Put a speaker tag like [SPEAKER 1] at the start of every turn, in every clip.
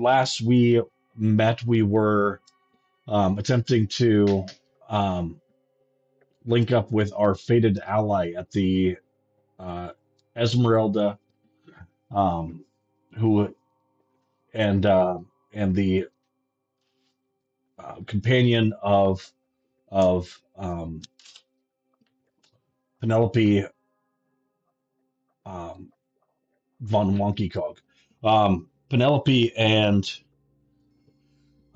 [SPEAKER 1] last we met, we were attempting to um, link up with our fated ally at the uh, Esmeralda, um, who and the companion of Penelope um, von Wonky Cog. Penelope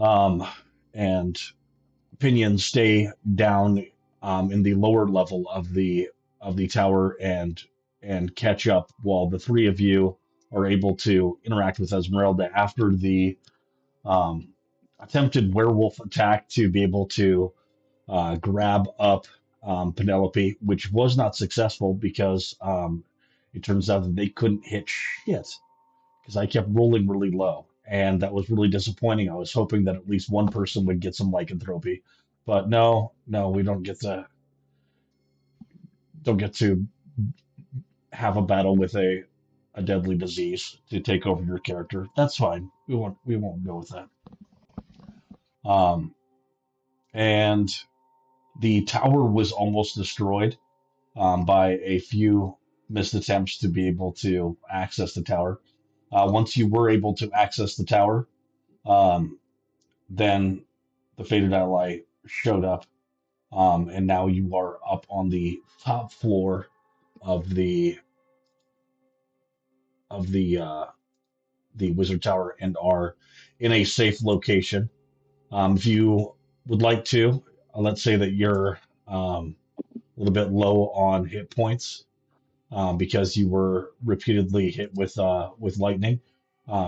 [SPEAKER 1] um, and Pinion stay down in the lower level of the tower and catch up while the three of you are able to interact with Esmeralda after the um, attempted werewolf attack to be able to grab up Penelope, which was not successful because it turns out that they couldn't hit shit because I kept rolling really low, and that was really disappointing. I was hoping that at least one person would get some lycanthropy, but no, we don't get to have a battle with a deadly disease to take over your character. That's fine. We won't go with that. Um, and the tower was almost destroyed by a few missed attempts to be able to access the tower. Once you were able to access the tower, um, then the fated ally showed up, and now you are up on the top floor of the the wizard tower and are in a safe location. If you would like to, let's say that you're a little bit low on hit points because you were repeatedly hit with lightning.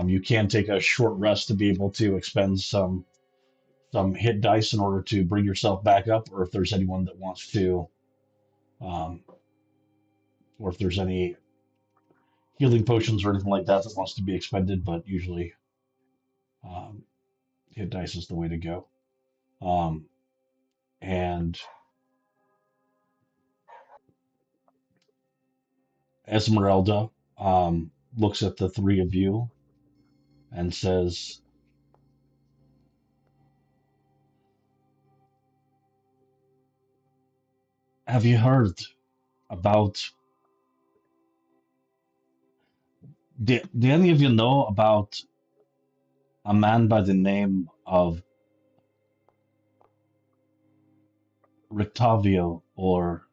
[SPEAKER 1] You can take a short rest to be able to expend some hit dice in order to bring yourself back up, or if there's anyone that wants to, um, or if there's any healing potions or anything like that that wants to be expended, but usually um, hit dice is the way to go. Um, and Esmeralda looks at the three of you and says, "Have you heard about? Do any of you know about a man by the name of Rictavio or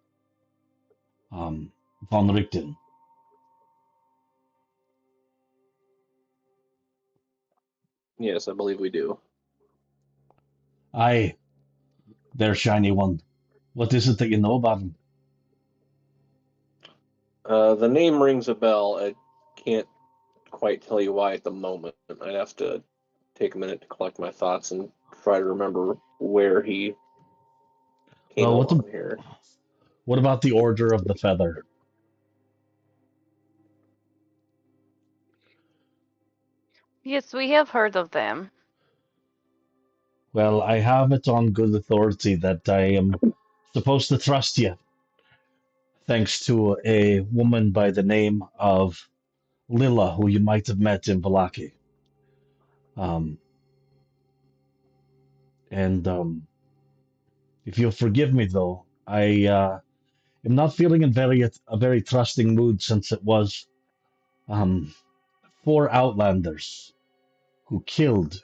[SPEAKER 1] von Richten?"
[SPEAKER 2] Yes, I believe we do.
[SPEAKER 1] Aye, there, shiny one. What is it that you know about him?
[SPEAKER 2] The name rings a bell. I can't quite tell you why at the moment. I'd have to take a minute to collect my thoughts and try to remember where he came
[SPEAKER 1] Well,
[SPEAKER 2] along here.
[SPEAKER 1] what about the Order of the Feather?
[SPEAKER 3] Yes, we have heard of them.
[SPEAKER 1] Well, I have it on good authority that I am supposed to trust you, thanks to a woman by the name of Lilla, who you might have met in Valaki. Um, and if you'll forgive me, though, I am not feeling in a very trusting mood since it was um, four outlanders who killed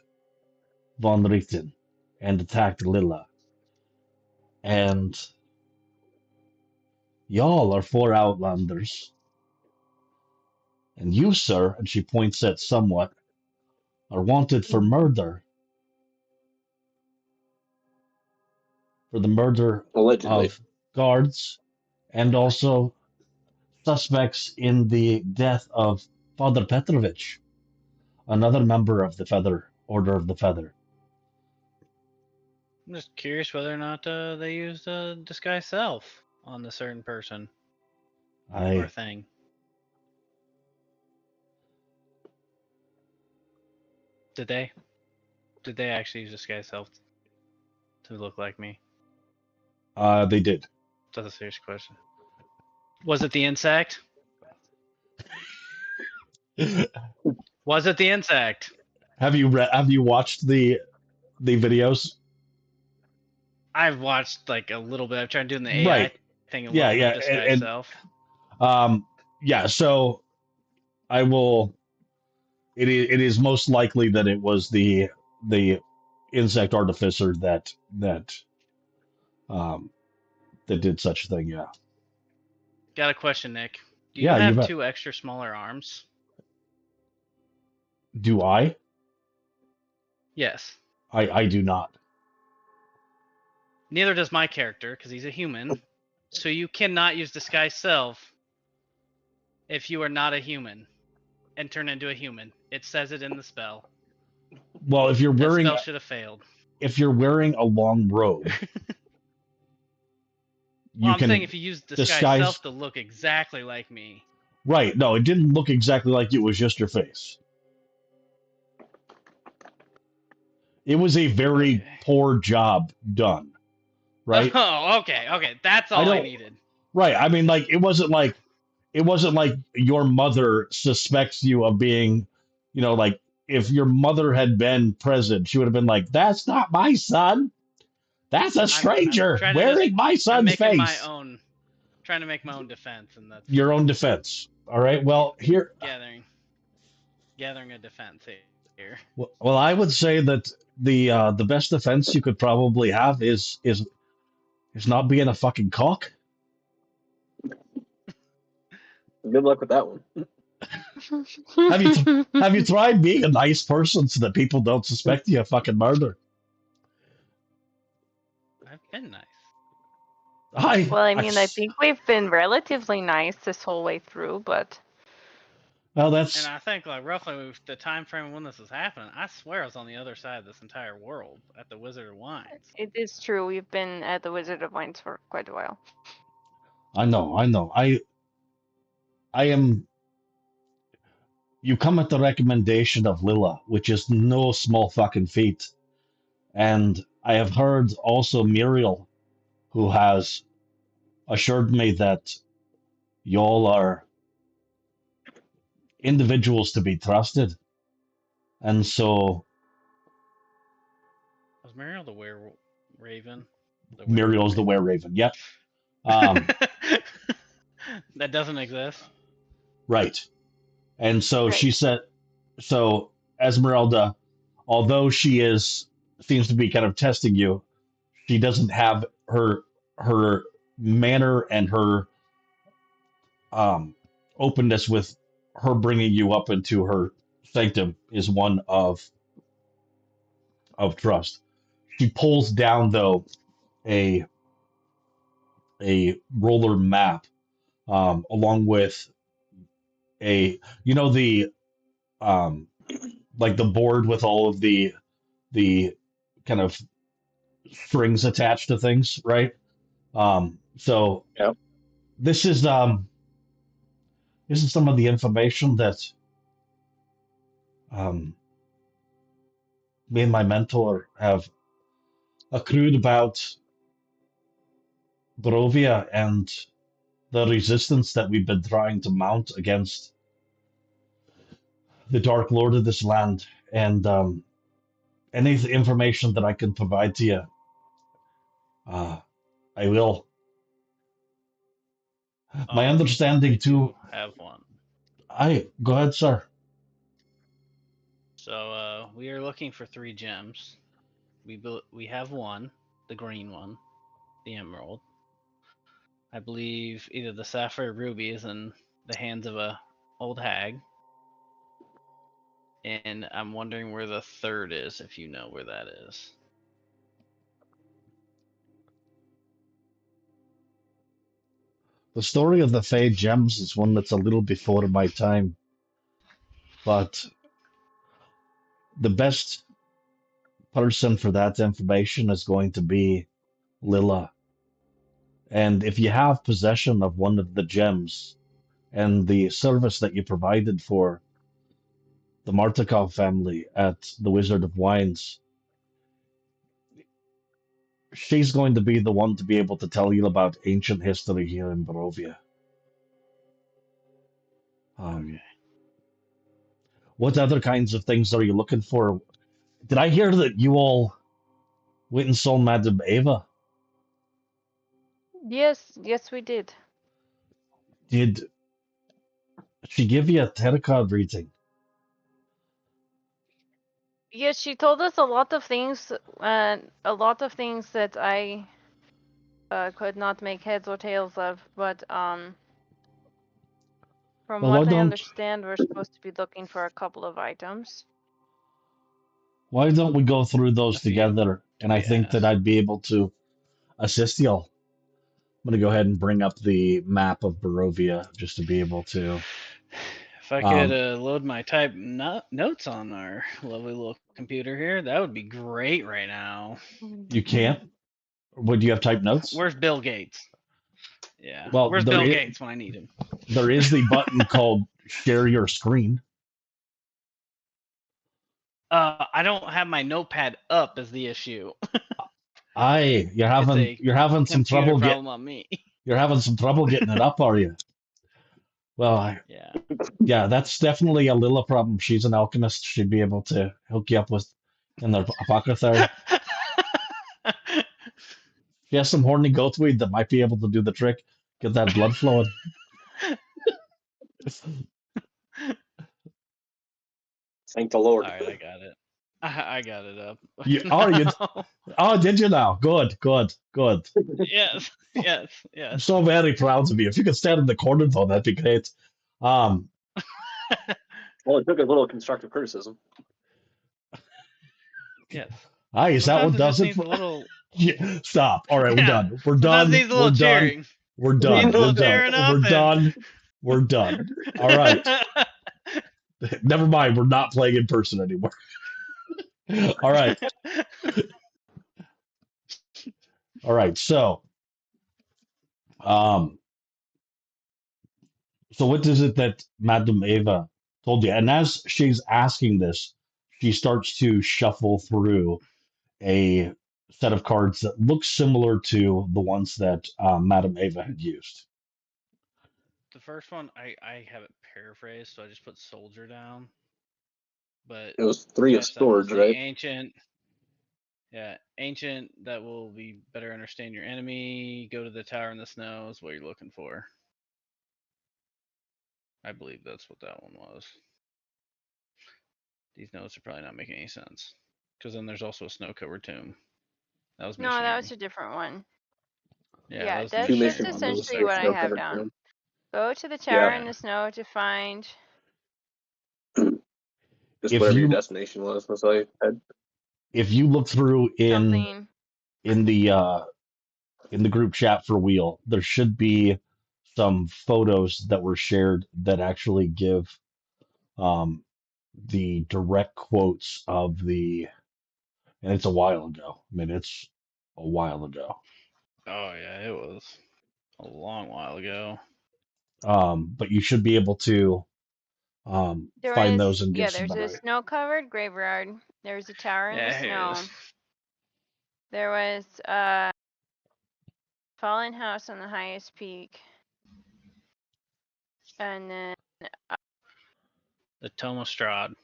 [SPEAKER 1] von Richten and attacked Lilla. And y'all are four outlanders. And you, sir, and she points at somewhat, are wanted for the murder
[SPEAKER 2] Allegedly.
[SPEAKER 1] of guards and also suspects in the death of Father Petrovich, another member of the Feather Order of the Feather.
[SPEAKER 4] I'm just curious whether or not they used disguise self on the certain person or
[SPEAKER 1] I
[SPEAKER 4] thing. Did they? Did they actually use disguise self to look like me?
[SPEAKER 1] they did.
[SPEAKER 4] That's a serious question. Was it the insect? Was it the insect?
[SPEAKER 1] Have you watched the videos?
[SPEAKER 4] I've watched like a little bit. I've tried doing the AI
[SPEAKER 1] Right.
[SPEAKER 4] thing a
[SPEAKER 1] Yeah,
[SPEAKER 4] little
[SPEAKER 1] yeah,
[SPEAKER 4] bit, disguise
[SPEAKER 1] and
[SPEAKER 4] self.
[SPEAKER 1] yeah. So I will. It is most likely that it was the insect artificer um that did such a thing. Yeah.
[SPEAKER 4] Got a question, Nick. Do you
[SPEAKER 1] Yeah, you
[SPEAKER 4] have
[SPEAKER 1] bet.
[SPEAKER 4] 2 extra smaller arms?
[SPEAKER 1] Do I?
[SPEAKER 4] Yes.
[SPEAKER 1] I do not.
[SPEAKER 4] Neither does my character, because he's a human. So you cannot use disguise self if you are not a human and turn into a human. It says it in the spell.
[SPEAKER 1] Well,
[SPEAKER 4] That spell should have failed.
[SPEAKER 1] if you're wearing a long robe,
[SPEAKER 4] Well,
[SPEAKER 1] you
[SPEAKER 4] I'm saying
[SPEAKER 1] can
[SPEAKER 4] if you use disguise
[SPEAKER 1] disguise.
[SPEAKER 4] self to look exactly like me.
[SPEAKER 1] Right. No, it didn't look exactly like it was just your face. It was a very
[SPEAKER 4] Okay.
[SPEAKER 1] poor job done. Right.
[SPEAKER 4] Oh, okay. That's
[SPEAKER 1] I
[SPEAKER 4] all I
[SPEAKER 1] don't.
[SPEAKER 4] needed.
[SPEAKER 1] Right. I mean, like it wasn't like your mother suspects you of being, like if your mother had been present, she would have been like, "That's not my son. That's a
[SPEAKER 4] I'm
[SPEAKER 1] stranger
[SPEAKER 4] trying to just
[SPEAKER 1] wearing my
[SPEAKER 4] I'm
[SPEAKER 1] son's
[SPEAKER 4] making my
[SPEAKER 1] face."
[SPEAKER 4] own trying to make my own defense, and that's
[SPEAKER 1] Your own defense. All right. Well, here.
[SPEAKER 4] gathering a defense here.
[SPEAKER 1] Well, I would say that the best defense you could probably have is not being a fucking cock.
[SPEAKER 2] Good luck with that one.
[SPEAKER 1] Have you tried being a nice person so that people don't suspect you of fucking murder?
[SPEAKER 4] I've been nice.
[SPEAKER 3] Well, I mean, I think we've been relatively nice this whole way through, but
[SPEAKER 1] Well,
[SPEAKER 4] And I think like roughly with the time frame when this was happening, I swear I was on the other side of this entire world at the Wizard of Wines.
[SPEAKER 3] it is true. We've been at the Wizard of Wines for quite a while.
[SPEAKER 1] I know. I am. You come at the recommendation of Lilla, which is no small fucking feat. And I have heard also Muriel, who has assured me that y'all are individuals to be trusted. And so
[SPEAKER 4] Was Muriel the Raven?
[SPEAKER 1] Muriel's the were-raven. Yep.
[SPEAKER 4] That doesn't exist.
[SPEAKER 1] Right. And so
[SPEAKER 3] Right.
[SPEAKER 1] she said, so Esmeralda, although seems to be kind of testing you, she doesn't have her manner and her openness with her bringing you up into her sanctum is one of trust. She pulls down though a roller map along with the like the board with all of the kind of strings attached to things, right? So
[SPEAKER 2] Yep.
[SPEAKER 1] this is some of the information that me and my mentor have accrued about Barovia and the resistance that we've been trying to mount against the Dark Lord of this land. And any information that I can provide to you, I will. My understanding too.
[SPEAKER 4] Have one.
[SPEAKER 1] Go ahead, sir.
[SPEAKER 4] So we are looking for 3 gems. We have one, the green one, the emerald. I believe either the sapphire ruby is in the hands of a old hag. And I'm wondering where the third is, if you know where that is.
[SPEAKER 1] The story of the Fey Gems is one that's a little before my time, but the best person for that information is going to be Lilla. And if you have possession of one of the gems and the service that you provided for the Martikov family at the Wizard of Wines, she's going to be the one to be able to tell you about ancient history here in Barovia.
[SPEAKER 4] Okay.
[SPEAKER 1] What other kinds of things are you looking for? Did I hear that you all went and saw Madame Ava?
[SPEAKER 3] Yes, we did.
[SPEAKER 1] Did she give you a tarot card reading?
[SPEAKER 3] Yes, she told us a lot of things, that I could not make heads or tails of. But from
[SPEAKER 1] Well, why
[SPEAKER 3] what I
[SPEAKER 1] don't
[SPEAKER 3] understand, we're supposed to be looking for a couple of items.
[SPEAKER 1] we go through those
[SPEAKER 4] A few.
[SPEAKER 1] together? And I think
[SPEAKER 4] Yeah.
[SPEAKER 1] that I'd be able to assist y'all. I'm gonna go ahead and bring up the map of Barovia just to be able to.
[SPEAKER 4] If I could load my type notes on our lovely little computer here, that would be great right now.
[SPEAKER 1] You can't. Would you have type notes?
[SPEAKER 4] Where's Bill Gates? Yeah.
[SPEAKER 1] Well,
[SPEAKER 4] Where's Bill Gates when I need him?
[SPEAKER 1] There is the button called share your screen.
[SPEAKER 4] I don't have my notepad up is the issue.
[SPEAKER 1] You're having some trouble
[SPEAKER 4] on me.
[SPEAKER 1] You're having some trouble getting it up, are you? Well, yeah, that's definitely a Lila problem. She's an alchemist. She'd be able to hook you up with in the apothecary. She has some horny goatweed that might be able to do the trick, get that blood flowing.
[SPEAKER 2] Thank the Lord.
[SPEAKER 4] All right, I got it. I got it up.
[SPEAKER 1] Did you now? Good.
[SPEAKER 4] Yes.
[SPEAKER 1] I'm so very proud of you. If you could stand in the corner, though, that'd be great.
[SPEAKER 2] Well, it took a little constructive criticism.
[SPEAKER 4] Yes.
[SPEAKER 1] Is that what does it? Yeah, stop. All right, we're done. We're done. We're done. We're done. We're done. We're done. All right. Never mind. We're not playing in person anymore. All right. All right. So what is it that Madame Ava told you? And as she's asking this, she starts to shuffle through a set of cards that look similar to the ones that Madame Ava had used.
[SPEAKER 4] The first one, I have it paraphrased, so I just put soldier down. But
[SPEAKER 2] it was 3 of swords, right?
[SPEAKER 4] Ancient. Yeah, ancient that will be better understand your enemy. Go to the tower in the snow is what you're looking for. I believe that's what that one was. These notes are probably not making any sense. Because then there's also a snow-covered tomb. That was
[SPEAKER 3] No, that was a different one.
[SPEAKER 4] Yeah,
[SPEAKER 3] that's essentially what I have down. Go to the tower in the snow to find.
[SPEAKER 2] Just whatever your destination was all you had.
[SPEAKER 1] If you look through in the group chat for Weal, there should be some photos that were shared that actually give the direct quotes of and it's a while ago. I mean, it's a while ago.
[SPEAKER 4] Oh yeah, it was a long while ago.
[SPEAKER 1] But you should be able to find those and give some
[SPEAKER 3] there's a snow-covered graveyard. There's a tower in the snow. There was a fallen house on the highest peak. And then
[SPEAKER 4] the Tome of Strahd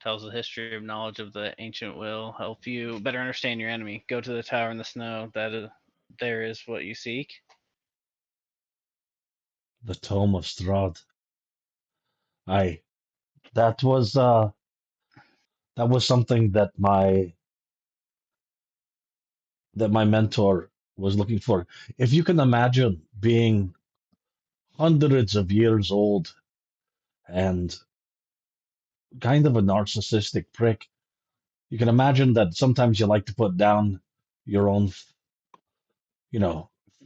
[SPEAKER 4] tells the history of knowledge of the ancient will help you better understand your enemy. Go to the tower in the snow. There is what you seek.
[SPEAKER 1] The Tome of Strahd. That was something that my mentor was looking for. If you can imagine being hundreds of years old and kind of a narcissistic prick, you can imagine that sometimes you like to put down your own,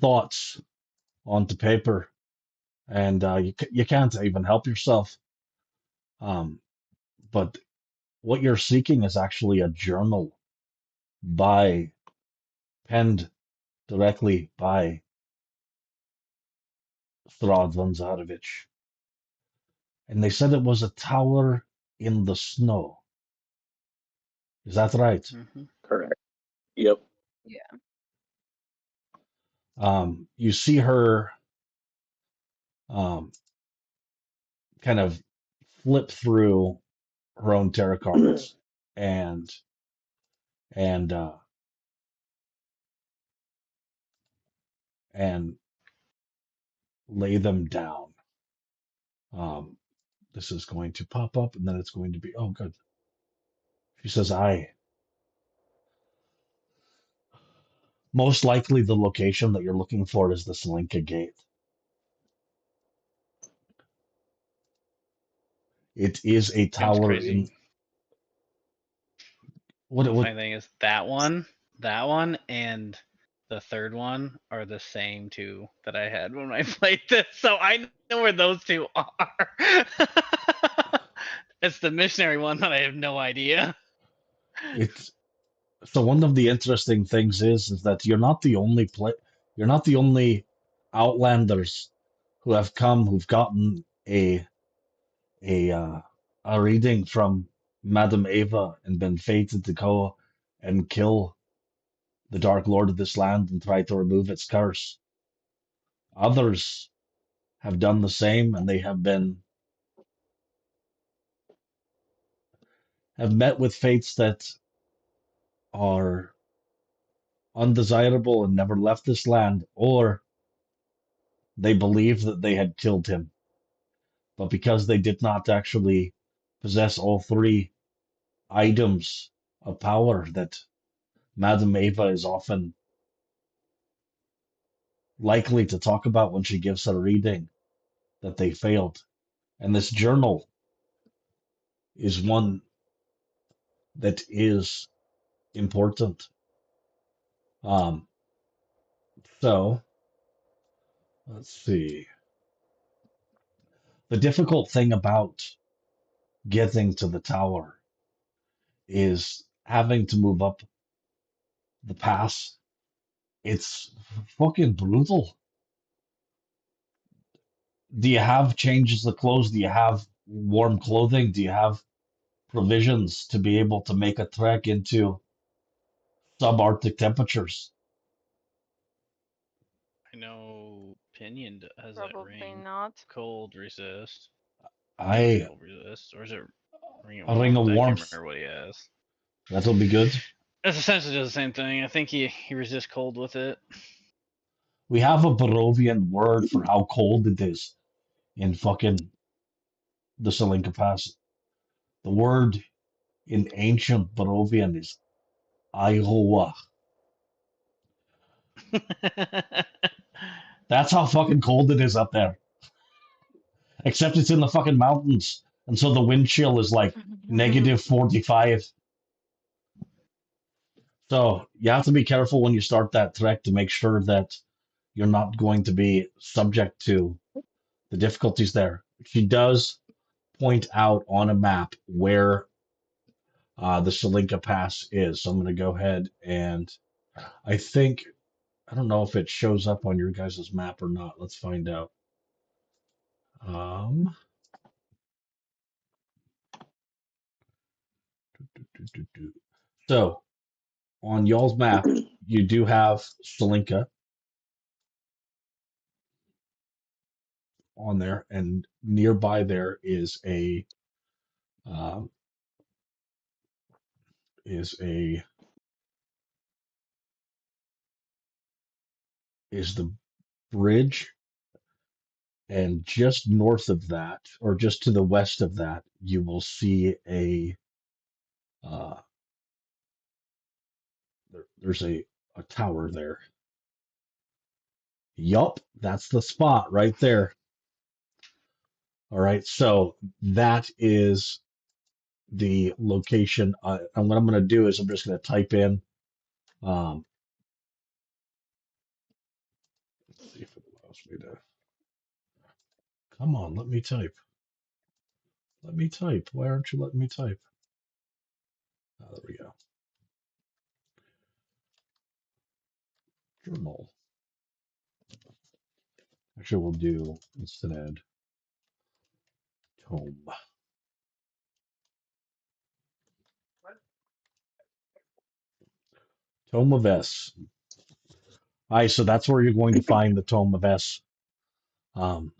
[SPEAKER 1] thoughts onto paper, and you can't even help yourself. But what you're seeking is actually a journal penned directly by Strahd von Zarovich. And they said it was a tower in the snow. Is that right?
[SPEAKER 4] Mm-hmm.
[SPEAKER 2] Correct. Yep.
[SPEAKER 3] Yeah.
[SPEAKER 1] You see her kind of flip through her own tarot cards and and uh, and lay them down. Um, this is going to pop up, and then it's going to be, oh, good. She says, most likely the location that you're looking for is the Slinka Gate. It is a
[SPEAKER 4] Seems
[SPEAKER 1] tower
[SPEAKER 4] crazy.
[SPEAKER 1] in what
[SPEAKER 4] The
[SPEAKER 1] it would.
[SPEAKER 4] funny thing is that one, and the third one are the same two that I had when I played this, so I know where those two are. It's the missionary one that I have no idea.
[SPEAKER 1] It's so one of the interesting things is that you're not the only outlanders who have come who've gotten a uh, a reading from Madame Ava and been fated to go and kill the Dark Lord of this land and try to remove its curse. Others have done the same, and they have met with fates that are undesirable and never left this land, or they believe that they had killed him. But because they did not actually possess all three items of power that Madame Ava is often likely to talk about when she gives a reading, that they failed. And this journal is one that is important. Um, so let's see. The difficult thing about getting to the tower is having to move up the pass. It's fucking brutal. Do you have changes of clothes? Do you have warm clothing? Do you have provisions to be able to make a trek into subarctic temperatures?
[SPEAKER 4] I know Pinion has that
[SPEAKER 3] Probably
[SPEAKER 4] ring.
[SPEAKER 3] not.
[SPEAKER 4] Cold resist.
[SPEAKER 1] I
[SPEAKER 4] Cold resist. Or is it ring of
[SPEAKER 1] A ring of
[SPEAKER 4] warmth? I can't
[SPEAKER 1] warmth.
[SPEAKER 4] remember what he has.
[SPEAKER 1] That'll be good.
[SPEAKER 4] It's essentially just the same thing. I think he resists cold with it.
[SPEAKER 1] We have a Barovian word for how cold it is in fucking the Salinka Pass. The word in ancient Barovian is Aihoa. That's how fucking cold it is up there. Except it's in the fucking mountains. And so the wind chill is like negative 45. So you have to be careful when you start that trek to make sure that you're not going to be subject to the difficulties there. She does point out on a map where the Salinka Pass is. So I'm going to go ahead and I think, I don't know if it shows up on your guys' map or not. Let's find out. Um, so on y'all's map, you do have Salinka on there, and nearby there is um, a is the bridge, and just north of that, or just to the west of that, you will see uh, there's a tower there. Yup, that's the spot right there. All right, so that is the location. And what I'm going to do is I'm just going to type in. Um, let's see if it allows me to. Come on, let me type. Let me type. Why aren't you letting me type? Oh, there we go. Journal. Actually, we'll do instead tome. Tome of S. All right, so that's where you're going to find the Tome of S. Um,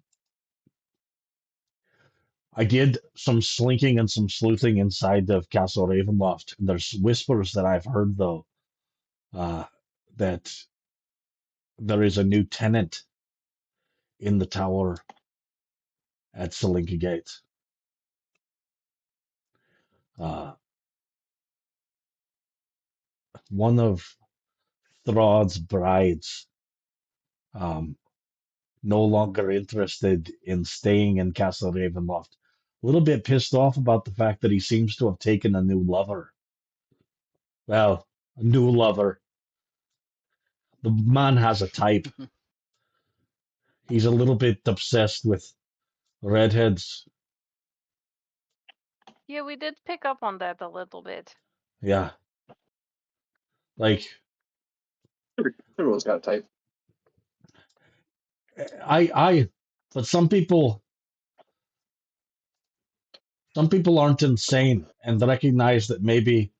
[SPEAKER 1] I did some slinking and some sleuthing inside of Castle Ravenloft. There's whispers that I've heard, though, that there is a new tenant in the tower at Selinka Gate. One of Strahd's brides, no longer interested in staying in Castle Ravenloft. A little bit pissed off about the fact that he seems to have taken a new lover. Well, a new lover. The man has a type. He's a little bit obsessed with redheads.
[SPEAKER 3] Yeah, we did pick up on that a little bit.
[SPEAKER 1] Yeah. Like,
[SPEAKER 2] Everyone's got a type.
[SPEAKER 1] but some people aren't insane and recognize that maybe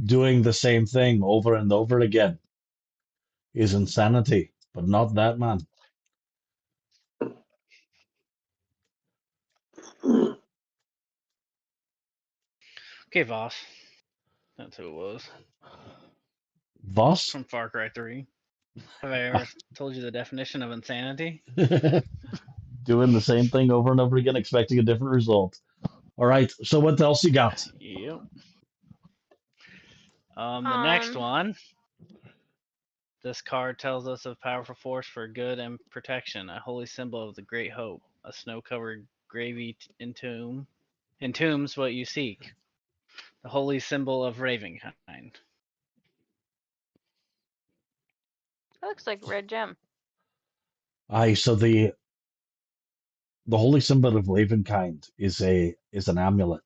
[SPEAKER 1] doing the same thing over and over again is insanity, but not that man.
[SPEAKER 4] Okay, Voss. That's who it was.
[SPEAKER 1] Voss?
[SPEAKER 4] From Far Cry 3. Have I ever told you the definition of insanity?
[SPEAKER 1] Doing the same thing over and over again, expecting a different result. All right, so what else you got?
[SPEAKER 4] Yep. The next one. This card tells us of powerful force for good and protection, a holy symbol of the Great Hope, a snow-covered gravy entombs what you seek, the holy symbol of Ravenkind.
[SPEAKER 3] That looks like red gem.
[SPEAKER 1] Aye, so the holy symbol of Ravenkind is an amulet.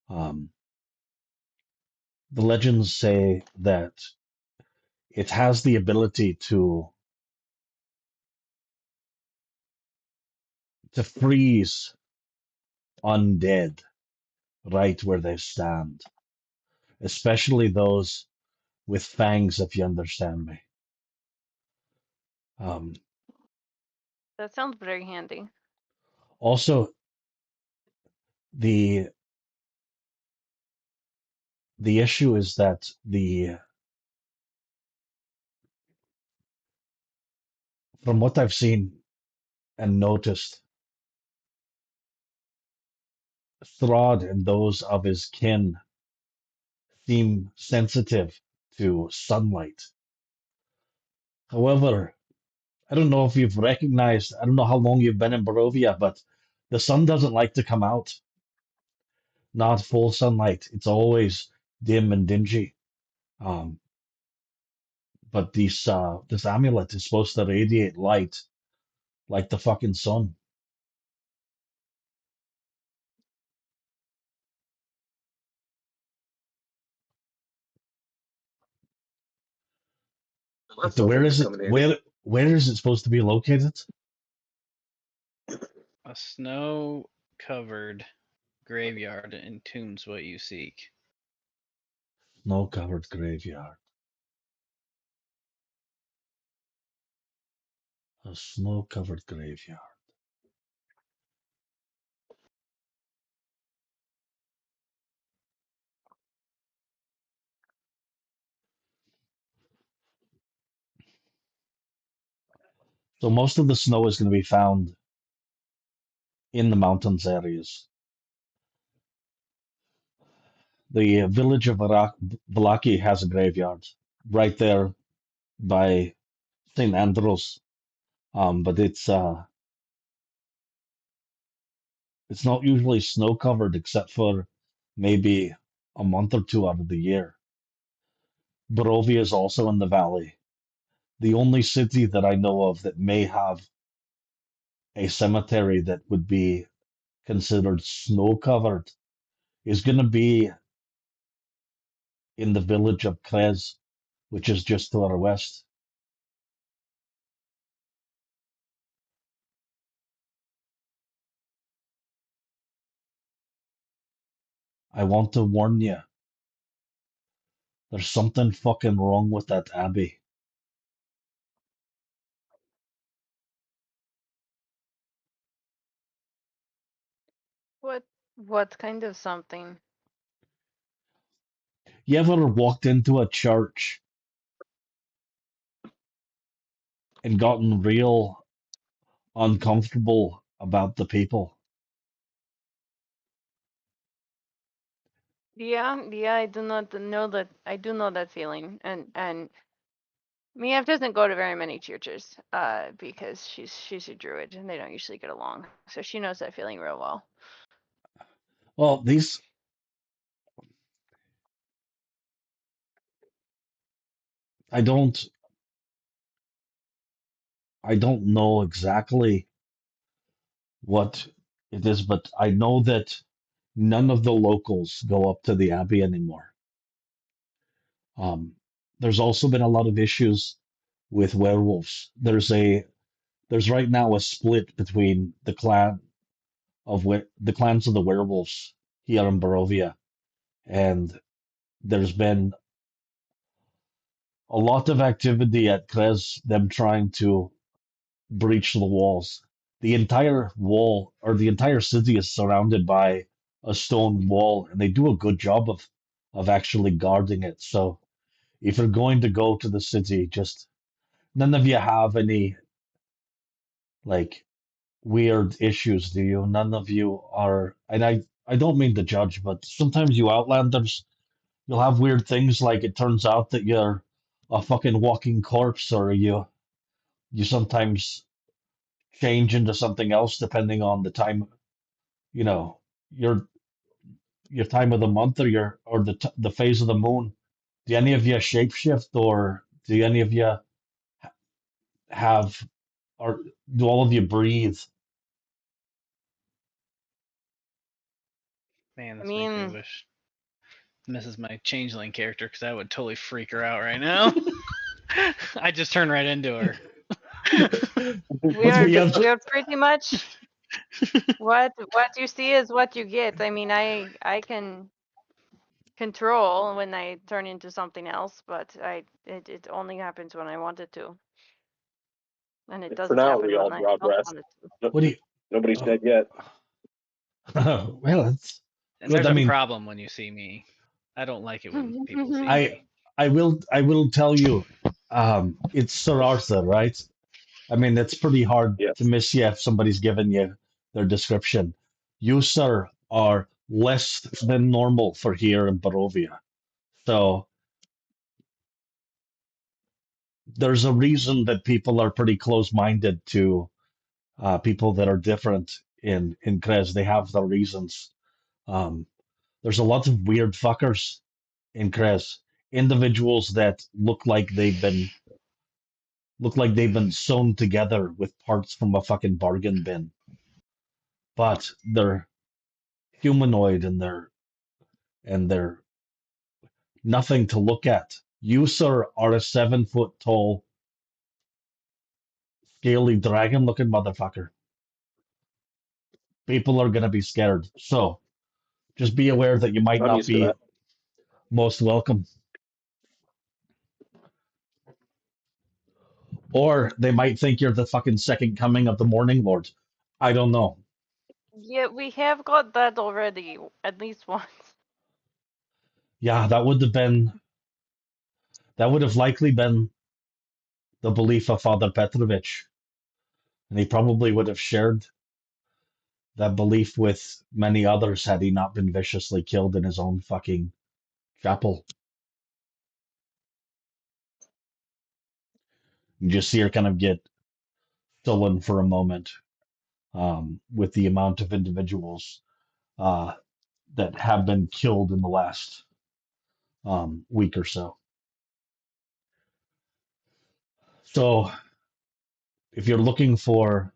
[SPEAKER 1] The legends say that it has the ability to freeze undead right where they stand, especially those with fangs, if you understand me.
[SPEAKER 3] That sounds very handy.
[SPEAKER 1] Also, the issue is that from what I've seen and noticed, Strahd and those of his kin seem sensitive to sunlight. However, I don't know if you've recognized, I don't know how long you've been in Barovia, but the sun doesn't like to come out. Not full sunlight. It's always dim and dingy. Um, but this amulet is supposed to radiate light like the fucking sun.
[SPEAKER 2] That
[SPEAKER 1] So
[SPEAKER 2] sounds
[SPEAKER 1] where
[SPEAKER 2] like
[SPEAKER 1] is
[SPEAKER 2] it's
[SPEAKER 1] it?
[SPEAKER 2] coming in.
[SPEAKER 1] Where is it supposed to be located?
[SPEAKER 4] A snow-covered graveyard entombs what you seek.
[SPEAKER 1] Snow-covered graveyard. A snow-covered graveyard. So most of the snow is going to be found in the mountains areas. The village of Valaki has a graveyard right there by St. Andrews, but it's not usually snow covered except for maybe a month or two out of the year. Barovia is also in the valley. The only city that I know of that may have a cemetery that would be considered snow covered is going to be in the village of Krez, which is just to our west. I want to warn you, there's something fucking wrong with that abbey.
[SPEAKER 3] What kind of something?
[SPEAKER 1] You ever walked into a church and gotten real uncomfortable about the people?
[SPEAKER 3] Yeah, I do not know that. I do know that feeling, and Mia doesn't go to very many churches, because she's a druid and they don't usually get along. So she knows that feeling real well.
[SPEAKER 1] Well, these I don't I don't know exactly what it is, but I know that none of the locals go up to the Abbey anymore. Um, there's also been a lot of issues with werewolves. There's right now a split between the clans of the werewolves here in Barovia, and there's been a lot of activity at Krez, them trying to breach the walls. The entire wall or the entire city is surrounded by a stone wall, and they do a good job of actually guarding it. So if you're going to go to the city, just none of you have any like weird issues, do you? None of you are, and I don't mean to judge, but sometimes you Outlanders, you'll have weird things like it turns out that you're a fucking walking corpse, or you sometimes change into something else depending on the time, you know, your your time of the month or the phase of the moon. Do any of you shapeshift, or do any of you have, or do all of you breathe?
[SPEAKER 4] Man,
[SPEAKER 3] I
[SPEAKER 4] this makes me
[SPEAKER 3] mean,
[SPEAKER 4] wish this is my changeling character because I would totally freak her out right now. I just turn right into her.
[SPEAKER 1] Okay, yeah,
[SPEAKER 3] we are pretty much what you see is what you get. I mean, I can control when I turn into something else, but it only happens when I want it to, and it
[SPEAKER 2] For
[SPEAKER 3] doesn't
[SPEAKER 2] now,
[SPEAKER 3] happen
[SPEAKER 2] we all
[SPEAKER 3] when I
[SPEAKER 2] draw
[SPEAKER 3] don't
[SPEAKER 2] breath.
[SPEAKER 3] want it to.
[SPEAKER 1] what do you?
[SPEAKER 2] Nobody's
[SPEAKER 1] Oh,
[SPEAKER 2] dead yet.
[SPEAKER 1] well, it's
[SPEAKER 4] And
[SPEAKER 1] good.
[SPEAKER 4] there's
[SPEAKER 1] I
[SPEAKER 4] a
[SPEAKER 1] mean,
[SPEAKER 4] problem when you see me. I don't like it when people see
[SPEAKER 1] I
[SPEAKER 4] me.
[SPEAKER 1] I will tell you, it's Sir Arthur, right? I mean, it's pretty hard to
[SPEAKER 2] Yes.
[SPEAKER 1] miss you if somebody's given you their description. You, sir, are less than normal for here in Barovia. So there's a reason that people are pretty close-minded to people that are different in Krez. They have their reasons. Um, there's a lot of weird fuckers in Krez. Individuals that look like they've been sewn together with parts from a fucking bargain bin, but they're humanoid and they're nothing to look at. You, sir, are a 7 foot tall, scaly dragon looking motherfucker. People are gonna be scared. So just be aware that you might
[SPEAKER 2] I'm
[SPEAKER 1] not
[SPEAKER 2] used to
[SPEAKER 1] be
[SPEAKER 2] that.
[SPEAKER 1] most welcome. Or they might think you're the fucking second coming of the Morning Lord. I don't know.
[SPEAKER 3] Yeah, we have got that already, at least once.
[SPEAKER 1] Yeah, that would have likely been the belief of Father Petrovich. And he probably would have shared that belief with many others had he not been viciously killed in his own fucking chapel. You just see her kind of get sullen for a moment with the amount of individuals uh, that have been killed in the last week or so. So, if you're looking for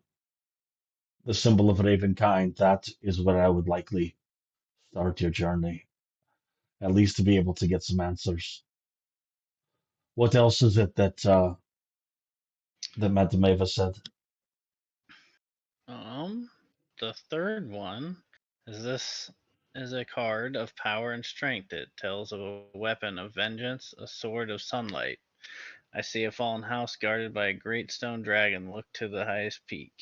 [SPEAKER 1] the symbol of Ravenkind, that is where I would likely start your journey, at least to be able to get some answers. What else is it that Matameva said?
[SPEAKER 4] The third one is this is a card of power and strength. It tells of a weapon of vengeance, a sword of sunlight. I see a fallen house guarded by a great stone dragon. Look to the highest peak.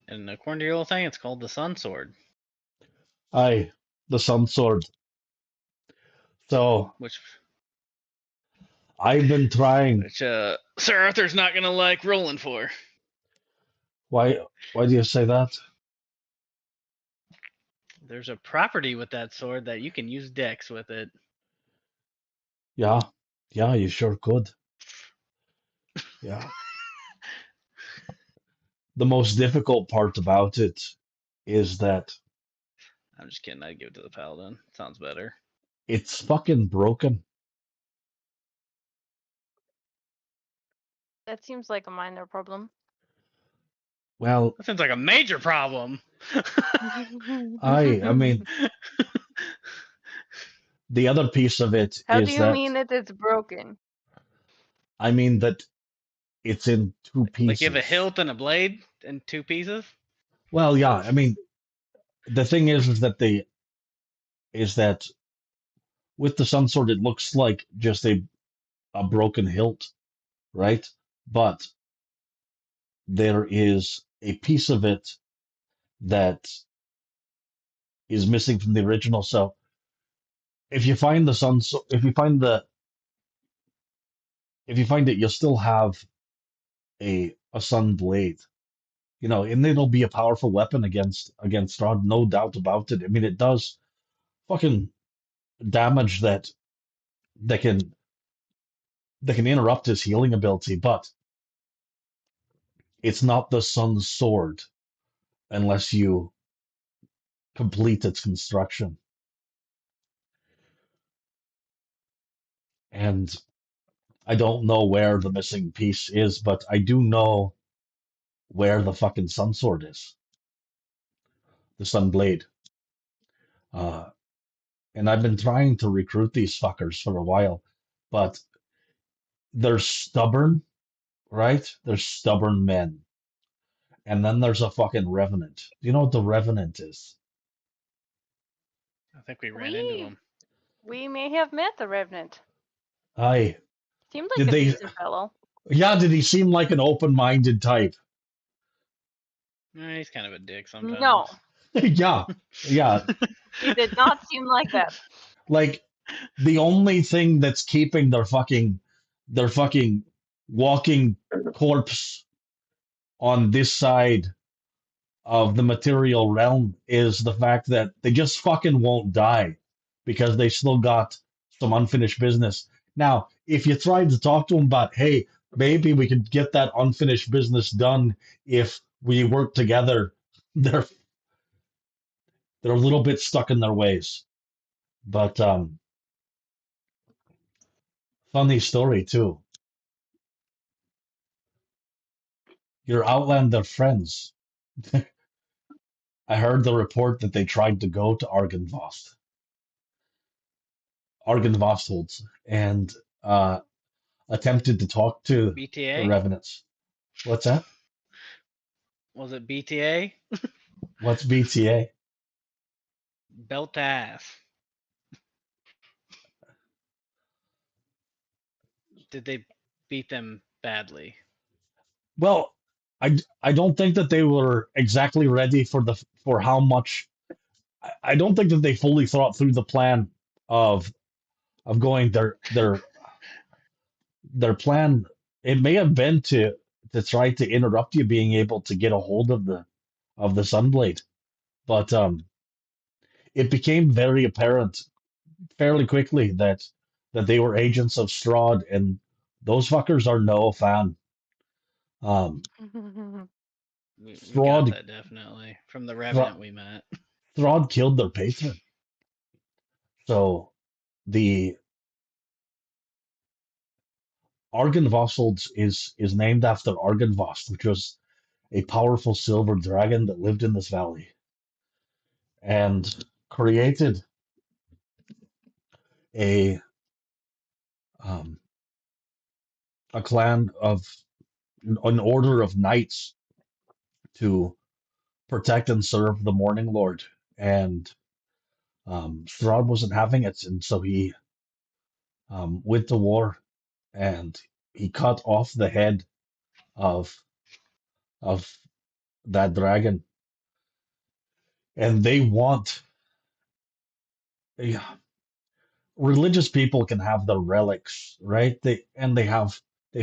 [SPEAKER 4] And according to your little thing, it's called the Sun Sword,
[SPEAKER 1] Aye, the Sun Sword. So
[SPEAKER 4] which
[SPEAKER 1] I've been trying.
[SPEAKER 4] Sir Arthur's not gonna like rolling for.
[SPEAKER 1] Why? Why do you say that?
[SPEAKER 4] There's a property with that sword that you can use dex with it.
[SPEAKER 1] Yeah, yeah, you sure could. Yeah. The most difficult part about it is that
[SPEAKER 4] I'm just kidding. I'd give it to the paladin. Sounds better.
[SPEAKER 1] it's fucking broken.
[SPEAKER 3] That seems like a minor problem.
[SPEAKER 1] Well,
[SPEAKER 4] That sounds like a major problem.
[SPEAKER 1] I mean, the other piece of it
[SPEAKER 3] How do
[SPEAKER 1] is
[SPEAKER 3] you
[SPEAKER 1] that
[SPEAKER 3] mean that it's broken?
[SPEAKER 1] I mean that it's in two
[SPEAKER 4] Like you have a
[SPEAKER 1] pieces.
[SPEAKER 4] hilt and a blade in two pieces.
[SPEAKER 1] Well, yeah, I mean, the thing is that with the Sun Sword, it looks like just a broken hilt, right? But there is a piece of it that is missing from the original. So if you find the Sun, if you find it, you'll still have a Sun blade, and it'll be a powerful weapon against Strahd, no doubt about it. I mean, it does fucking damage that can that can interrupt his healing ability, but it's not the Sun Sword unless you complete its construction. And I don't know where the missing piece is, but I do know where the fucking Sun Sword is, the Sun Blade. Uh, and I've been trying to recruit these fuckers for a while, but they're stubborn, right? They're stubborn men. And then there's a fucking Revenant. Do you know what the Revenant is?
[SPEAKER 4] I think we ran into
[SPEAKER 3] We
[SPEAKER 4] him.
[SPEAKER 3] we may have met the Revenant.
[SPEAKER 1] Aye.
[SPEAKER 3] Seemed
[SPEAKER 1] Did
[SPEAKER 3] like a
[SPEAKER 1] they?
[SPEAKER 3] decent fellow.
[SPEAKER 1] Yeah, did he seem like an open-minded type?
[SPEAKER 4] He's kind of a dick sometimes.
[SPEAKER 3] No,
[SPEAKER 1] Yeah, yeah.
[SPEAKER 3] he did not seem like that.
[SPEAKER 1] Like the only thing that's keeping their fucking walking corpse on this side of the material realm is the fact that they just fucking won't die because they still got some unfinished business. Now, if you tried to talk to them about, hey, maybe we could get that unfinished business done if we work together, they're they're a little bit stuck in their ways. But funny story too. Your Outlander friends. I heard the report that they tried to go to Argynvostholt, and attempted to talk to the
[SPEAKER 4] BTA?
[SPEAKER 1] Revenants. What's that?
[SPEAKER 4] Was it BTA?
[SPEAKER 1] What's BTA?
[SPEAKER 4] Belt to ass. Did they beat them badly?
[SPEAKER 1] Well, I don't think that they were exactly ready for how much. I don't think that they fully thought through the plan of going their plan. It may have been to try to interrupt you being able to get a hold of the Sunblade, but it became very apparent fairly quickly that they were agents of Strahd, and those fuckers are no fan. Um,
[SPEAKER 4] We got
[SPEAKER 1] Strahd,
[SPEAKER 4] that definitely from the
[SPEAKER 1] Thra-
[SPEAKER 4] Revenant we met.
[SPEAKER 1] Strahd killed their patron, so the Argynvostholt is named after Argynvost, which was a powerful silver dragon that lived in this valley and created a um, a clan of an order of knights to protect and serve the Morning Lord. And Strahd wasn't having it, and so he went to war, and he cut off the head of of that dragon, and they want. Yeah, religious people can have the relics, right? They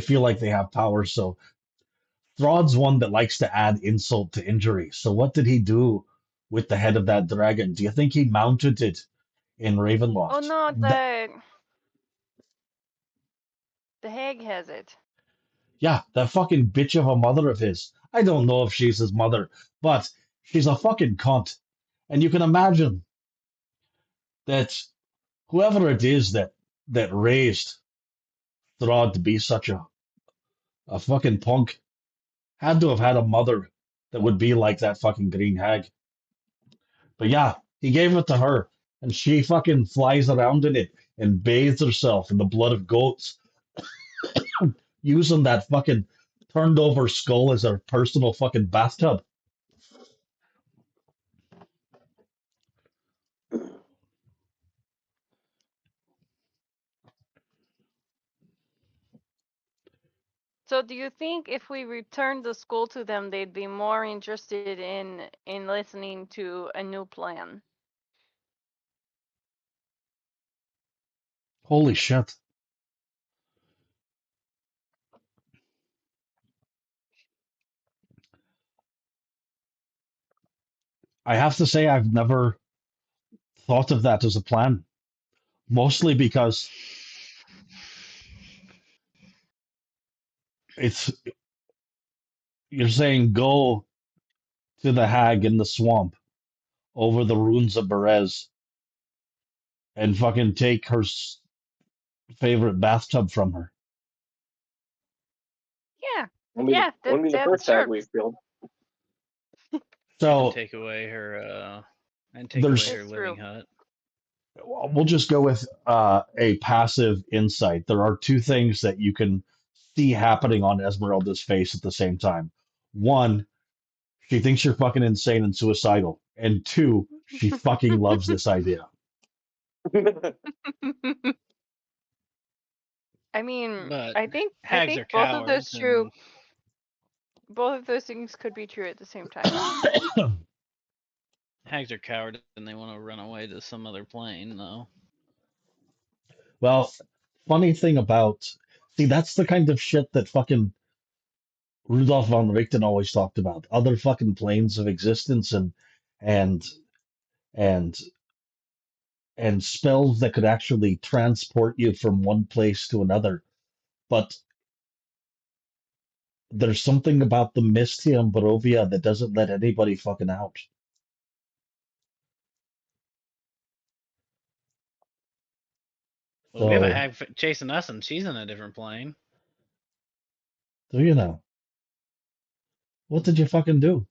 [SPEAKER 1] feel like they have power. So Strahd's one that likes to add insult to injury. So what did he do with the head of that dragon? Do you think he mounted it in
[SPEAKER 3] Oh
[SPEAKER 1] Ravenloft?
[SPEAKER 3] no, the hag has it.
[SPEAKER 1] Yeah, that fucking bitch of a mother of his. I don't know if she's his mother, but she's a fucking cunt. And you can imagine that whoever it is that raised Strahd to be such a fucking punk had to have had a mother that would be like that fucking green hag. But yeah, he gave it to her, and she fucking flies around in it and bathes herself in the blood of goats, using that fucking turned over skull as her personal fucking bathtub.
[SPEAKER 3] So do you think if we return the skull to them, they'd be more interested in listening to a new plan?
[SPEAKER 1] Holy shit. I have to say, I've never thought of that as a plan, mostly because it's you're saying go to the hag in the swamp over the ruins of Berez and fucking take her favorite bathtub from her.
[SPEAKER 3] Yeah,
[SPEAKER 2] Won't be the,
[SPEAKER 3] yeah,
[SPEAKER 2] won't be the
[SPEAKER 3] that's
[SPEAKER 2] first tag
[SPEAKER 3] sure.
[SPEAKER 2] we've killed.
[SPEAKER 4] And
[SPEAKER 1] So
[SPEAKER 4] take away her
[SPEAKER 1] there's
[SPEAKER 3] It's
[SPEAKER 4] living
[SPEAKER 3] true.
[SPEAKER 4] hut.
[SPEAKER 1] we'll just go with a passive insight. There are two things that you can see happening on Esmeralda's face at the same time. One, she thinks you're fucking insane and suicidal. And two, she fucking loves this idea.
[SPEAKER 3] I mean,
[SPEAKER 4] But
[SPEAKER 3] I think
[SPEAKER 4] hags are
[SPEAKER 3] both of those
[SPEAKER 4] cowards,
[SPEAKER 3] true.
[SPEAKER 4] and
[SPEAKER 3] Both of those things could be true at the same time.
[SPEAKER 4] hags are cowards, and they want to run away to some other plane, though.
[SPEAKER 1] Well, funny thing about, see, that's the kind of shit that fucking Rudolf von Richten always talked about. Other fucking planes of existence and and and spells that could actually transport you from one place to another. But there's something about the mist here in Barovia that doesn't let anybody fucking out.
[SPEAKER 4] Well, we have a
[SPEAKER 1] So,
[SPEAKER 4] hag chasing us, and she's in a different plane.
[SPEAKER 1] do you know? What did you fucking do?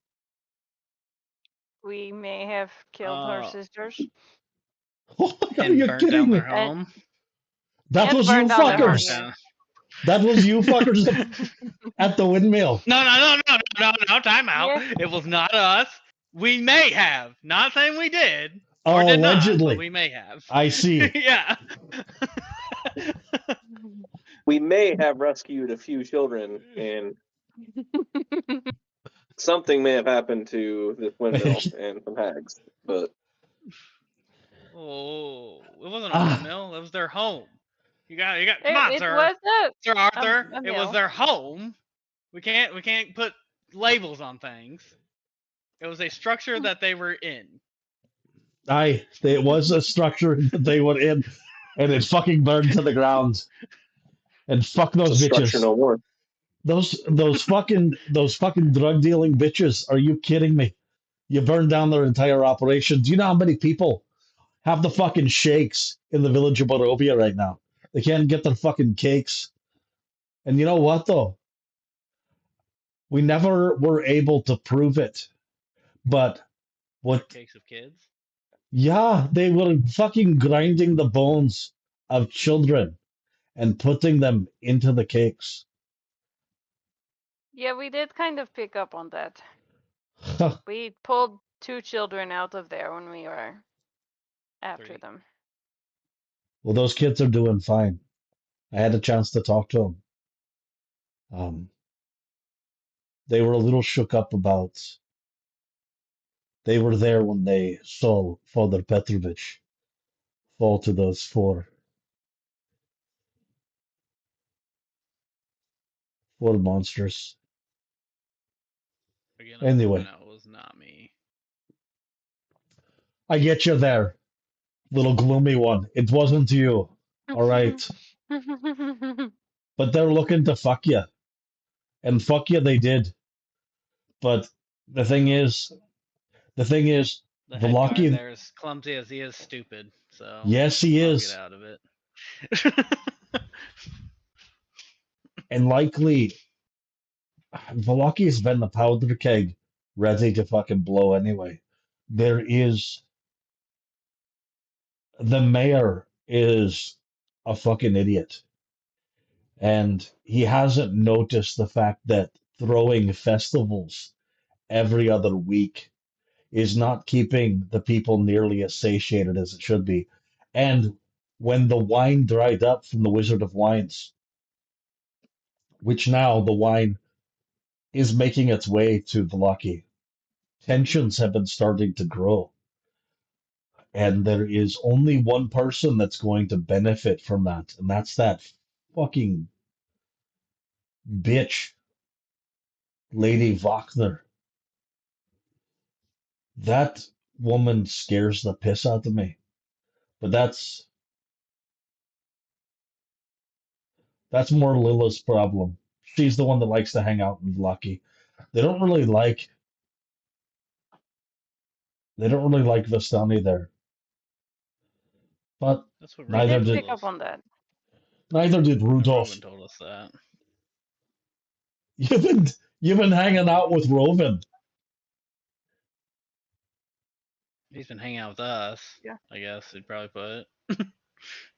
[SPEAKER 3] We may have killed her
[SPEAKER 4] Uh,
[SPEAKER 3] sisters
[SPEAKER 1] Oh my God, are
[SPEAKER 4] and
[SPEAKER 1] you
[SPEAKER 4] burnt
[SPEAKER 1] kidding
[SPEAKER 4] down
[SPEAKER 1] me?
[SPEAKER 4] their home.
[SPEAKER 1] That
[SPEAKER 3] and
[SPEAKER 1] was you
[SPEAKER 3] burned down their
[SPEAKER 4] And
[SPEAKER 3] home.
[SPEAKER 4] burnt
[SPEAKER 1] fuckers.
[SPEAKER 3] Yes.
[SPEAKER 4] down.
[SPEAKER 1] That was you fuckers at the windmill.
[SPEAKER 4] No, time out.
[SPEAKER 3] Yeah.
[SPEAKER 4] It was not us. We may have. Not saying we did or
[SPEAKER 1] Oh,
[SPEAKER 4] did not, but
[SPEAKER 1] allegedly.
[SPEAKER 4] we may have.
[SPEAKER 1] I see.
[SPEAKER 4] Yeah.
[SPEAKER 2] We may have rescued a few children, and something may have happened to this windmill and some hags. But
[SPEAKER 4] Oh, it wasn't a
[SPEAKER 1] Ah,
[SPEAKER 4] windmill. It was their home. You got. Come on,
[SPEAKER 3] It
[SPEAKER 4] sir.
[SPEAKER 3] was
[SPEAKER 4] Sir Arthur.
[SPEAKER 3] a
[SPEAKER 4] It was
[SPEAKER 3] mill.
[SPEAKER 4] their home. We can't put labels on things. It was a structure that they were in.
[SPEAKER 1] it was a structure that they were in, and it fucking burned to the ground. And fuck
[SPEAKER 2] it's a
[SPEAKER 1] those
[SPEAKER 2] structure
[SPEAKER 1] bitches.
[SPEAKER 2] no more.
[SPEAKER 1] Those fucking drug dealing bitches. Are you kidding me? You burned down their entire operation. Do you know how many people have the fucking shakes in the village of Barovia right now? They can't get their fucking cakes. And you know what though? We never were able to prove it. But what
[SPEAKER 4] Cakes of kids.
[SPEAKER 1] yeah, they were fucking grinding the bones of children and putting them into the cakes.
[SPEAKER 3] Yeah, we did kind of pick up on that. We pulled 2 children out of there when we were after
[SPEAKER 4] 3.
[SPEAKER 3] them.
[SPEAKER 1] Well, those kids are doing fine. I had a chance to talk to them. They were a little shook up about They were there when they saw Father Petrovich fall to those four monsters.
[SPEAKER 4] Again, I will point
[SPEAKER 1] Anyway,
[SPEAKER 4] out it was not me.
[SPEAKER 1] I get you there, little gloomy one. It wasn't you. All right. But they're looking to fuck you. And fuck you they did. But the thing is, the thing is,
[SPEAKER 4] The head guard
[SPEAKER 1] Velaki,
[SPEAKER 4] there, as clumsy as he is, stupid. So
[SPEAKER 1] yes, he
[SPEAKER 4] I'll get
[SPEAKER 1] is.
[SPEAKER 4] out of it.
[SPEAKER 1] And likely, Velaki's been the powder keg ready to fucking blow anyway. There is, the mayor is a fucking idiot. And he hasn't noticed the fact that throwing festivals every other week is not keeping the people nearly as satiated as it should be. And when the wine dried up from the Wizard of Wines, which now the wine is making its way to the Lucky, tensions have been starting to grow. And there is only one person that's going to benefit from that, and that's that fucking bitch, Lady Wagner. That woman scares the piss out of me. But that's more Lila's problem. She's the one that likes to hang out with Lucky. They don't really like they don't really like Vistani there. But
[SPEAKER 4] That's what
[SPEAKER 3] I
[SPEAKER 1] neither
[SPEAKER 4] Roven
[SPEAKER 3] did
[SPEAKER 1] did
[SPEAKER 3] pick
[SPEAKER 4] told
[SPEAKER 3] up
[SPEAKER 4] us.
[SPEAKER 3] on that.
[SPEAKER 1] neither did
[SPEAKER 4] No,
[SPEAKER 1] Rudolph.
[SPEAKER 4] Roven told us that.
[SPEAKER 1] You've been you've been hanging out with Roven.
[SPEAKER 4] He's been hanging out with us.
[SPEAKER 3] Yeah.
[SPEAKER 4] I guess he'd probably put it.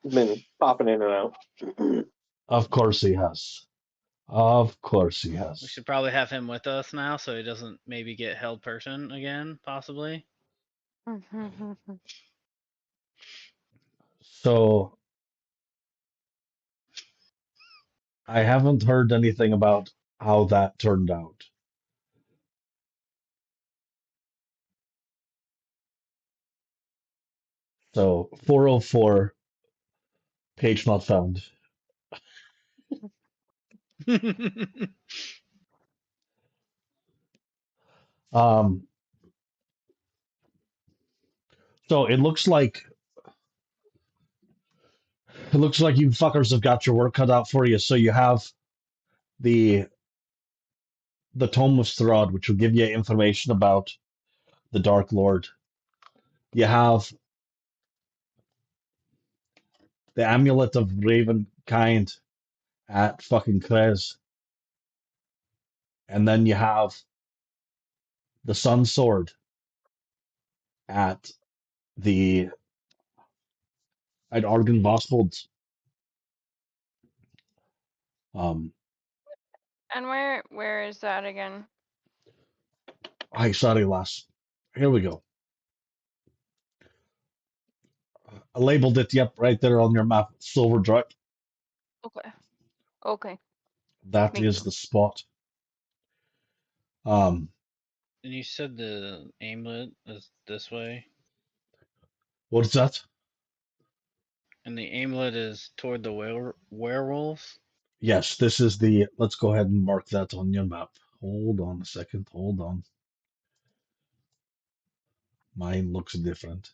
[SPEAKER 2] Been popping in and out.
[SPEAKER 1] Of course he has. Of course he
[SPEAKER 4] We
[SPEAKER 1] has.
[SPEAKER 4] should probably have him with us now, so he doesn't maybe get held person again, possibly.
[SPEAKER 1] So I haven't heard anything about how that turned out. So 404, page not found. Um, so it looks like you fuckers have got your work cut out for you. So you have the the Tome of Strahd, which will give you information about the Dark Lord. You have the Amulet of Ravenkind at fucking Krez, and then you have the Sun Sword at the at Argon Vosfold. Um,
[SPEAKER 3] And where is that again?
[SPEAKER 1] I sorry, lass. Here we go. I labeled it. Yep, right there on your map. Silver Drive.
[SPEAKER 3] Okay. Okay.
[SPEAKER 1] That
[SPEAKER 3] Thank
[SPEAKER 1] is
[SPEAKER 3] you.
[SPEAKER 1] the spot. Um,
[SPEAKER 4] And you said the amulet is this way,
[SPEAKER 1] what is that?
[SPEAKER 4] and the amulet is toward the werewolves.
[SPEAKER 1] Yes, this is the. Let's go ahead and mark that on your map. Hold on a second. Hold on. Mine looks different.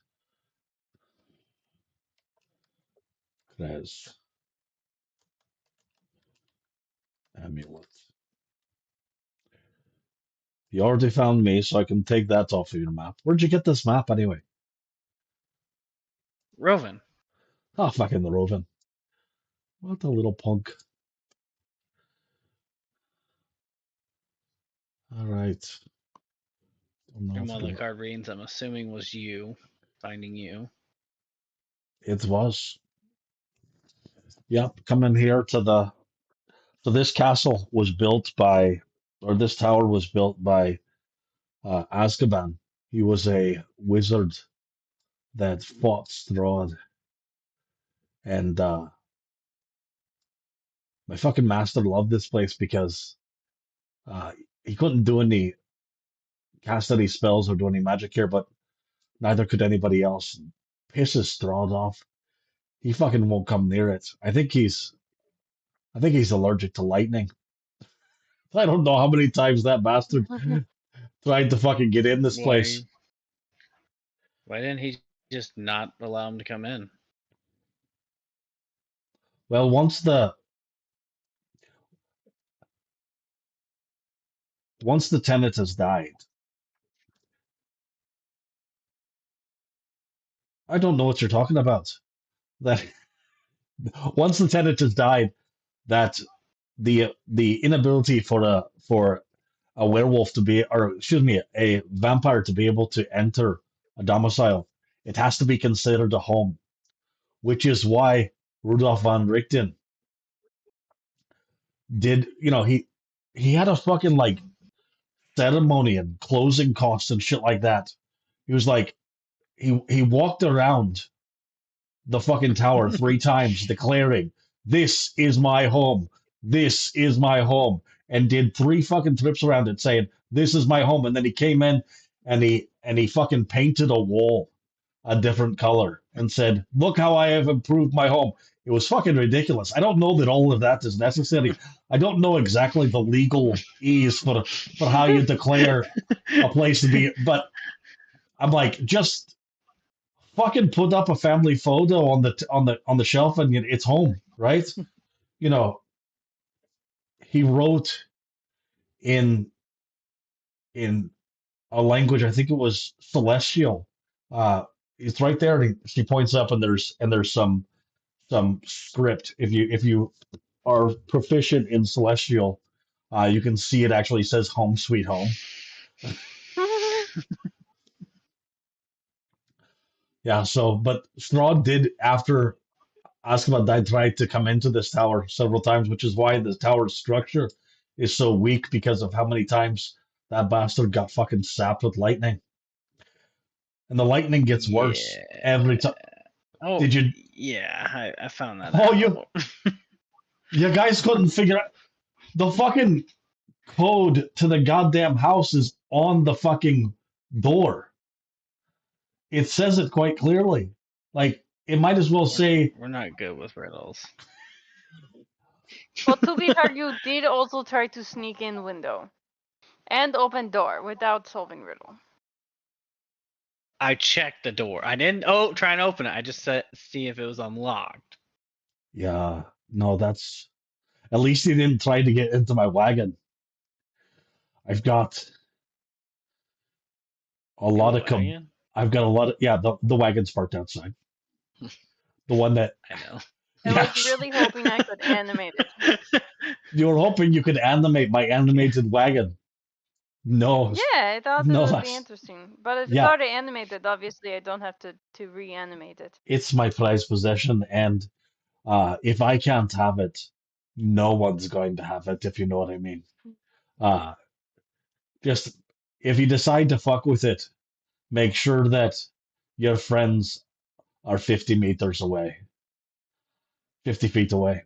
[SPEAKER 1] Krez Amulet. You already found me, so I can take that off of your map. Where'd you get this map anyway?
[SPEAKER 4] Roven.
[SPEAKER 1] Oh, fucking the Roven. What a little punk. All right. Don't know
[SPEAKER 4] From
[SPEAKER 1] if
[SPEAKER 4] one of the
[SPEAKER 1] it'll.
[SPEAKER 4] card readings, I'm assuming was you finding you.
[SPEAKER 1] It was. Yep. Come in here to the. So this castle was built by, or this tower was built by Azkaban. He was a wizard that fought Strahd, and my fucking master loved this place because uh, he couldn't do any cast any spells or do any magic here, but neither could anybody else. Pisses Strahd off. He fucking won't come near it. I think he's allergic to lightning. I don't know how many times that bastard tried to fucking get in this place.
[SPEAKER 4] Why didn't he just not allow him to come in?
[SPEAKER 1] Well, once the tenant has died, I don't know what you're talking about. That once the tenant has died, that the inability for a werewolf to be, or excuse me, a vampire to be able to enter a domicile, it has to be considered a home, which is why Rudolf von Richten did, he had a fucking like ceremony and closing costs and shit like that. He was like, he walked around the fucking tower 3 times declaring, "This is my home. This is my home." And did 3 fucking trips around it saying, "This is my home." And then he came in and he fucking painted a wall a different color and said, "Look how I have improved my home." It was fucking ridiculous. I don't know that all of that is necessary. I don't know exactly the legal ease for how you declare a place to be, but I'm like, just fucking put up a family photo on the shelf and it's home, right? You know, he wrote in in a language, I think it was Celestial. It's right there. And she points up, and there's some script. If you are proficient in Celestial, you can see it actually says "Home Sweet Home." Yeah. So, but Strahd did, after Azkaban died, tried to come into this tower several times, which is why the tower's structure is so weak, because of how many times that bastard got fucking sapped with lightning. And the lightning gets worse every time.
[SPEAKER 4] Oh,
[SPEAKER 1] Did you?
[SPEAKER 4] Yeah, I found that
[SPEAKER 1] Oh,
[SPEAKER 4] out.
[SPEAKER 1] you guys couldn't figure out the fucking code to the goddamn house is on the fucking door. It says it quite clearly. Like, it might as well say.
[SPEAKER 4] We're not good with riddles.
[SPEAKER 3] Well, to be fair, you did also try to sneak in window and open door without solving riddle.
[SPEAKER 4] I checked the door. I didn't try and open it. I just said see if it was unlocked.
[SPEAKER 1] Yeah, no, that's. At least he didn't try to get into my wagon. I've got a lot of. I've got a lot of. Yeah, the wagon's parked outside. The one that.
[SPEAKER 4] I know.
[SPEAKER 3] I was really hoping I could animate it.
[SPEAKER 1] You were hoping you could animate my animated wagon. No.
[SPEAKER 3] Yeah, I thought
[SPEAKER 1] no,
[SPEAKER 3] it would be interesting. But if it's already animated, obviously I don't have to reanimate it.
[SPEAKER 1] It's my prized possession, and if I can't have it, no one's going to have it, if you know what I mean. Just, if you decide to fuck with it, make sure that your friends are 50 meters away, 50 feet away.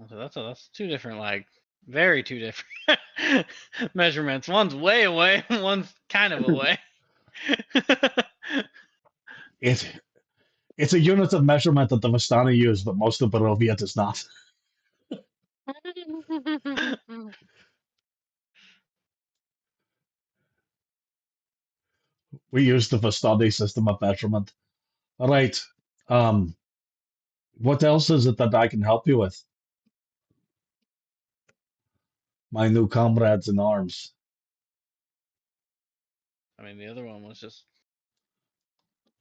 [SPEAKER 4] So that's 2 different, like, very 2 different measurements. One's way away, one's kind of away.
[SPEAKER 1] It's a unit of measurement that the Vistani use, but most of Barovia does not. We use the Vistani system of measurement. All right. What else is it that I can help you with? My new comrades in arms.
[SPEAKER 4] I mean, the other one was just,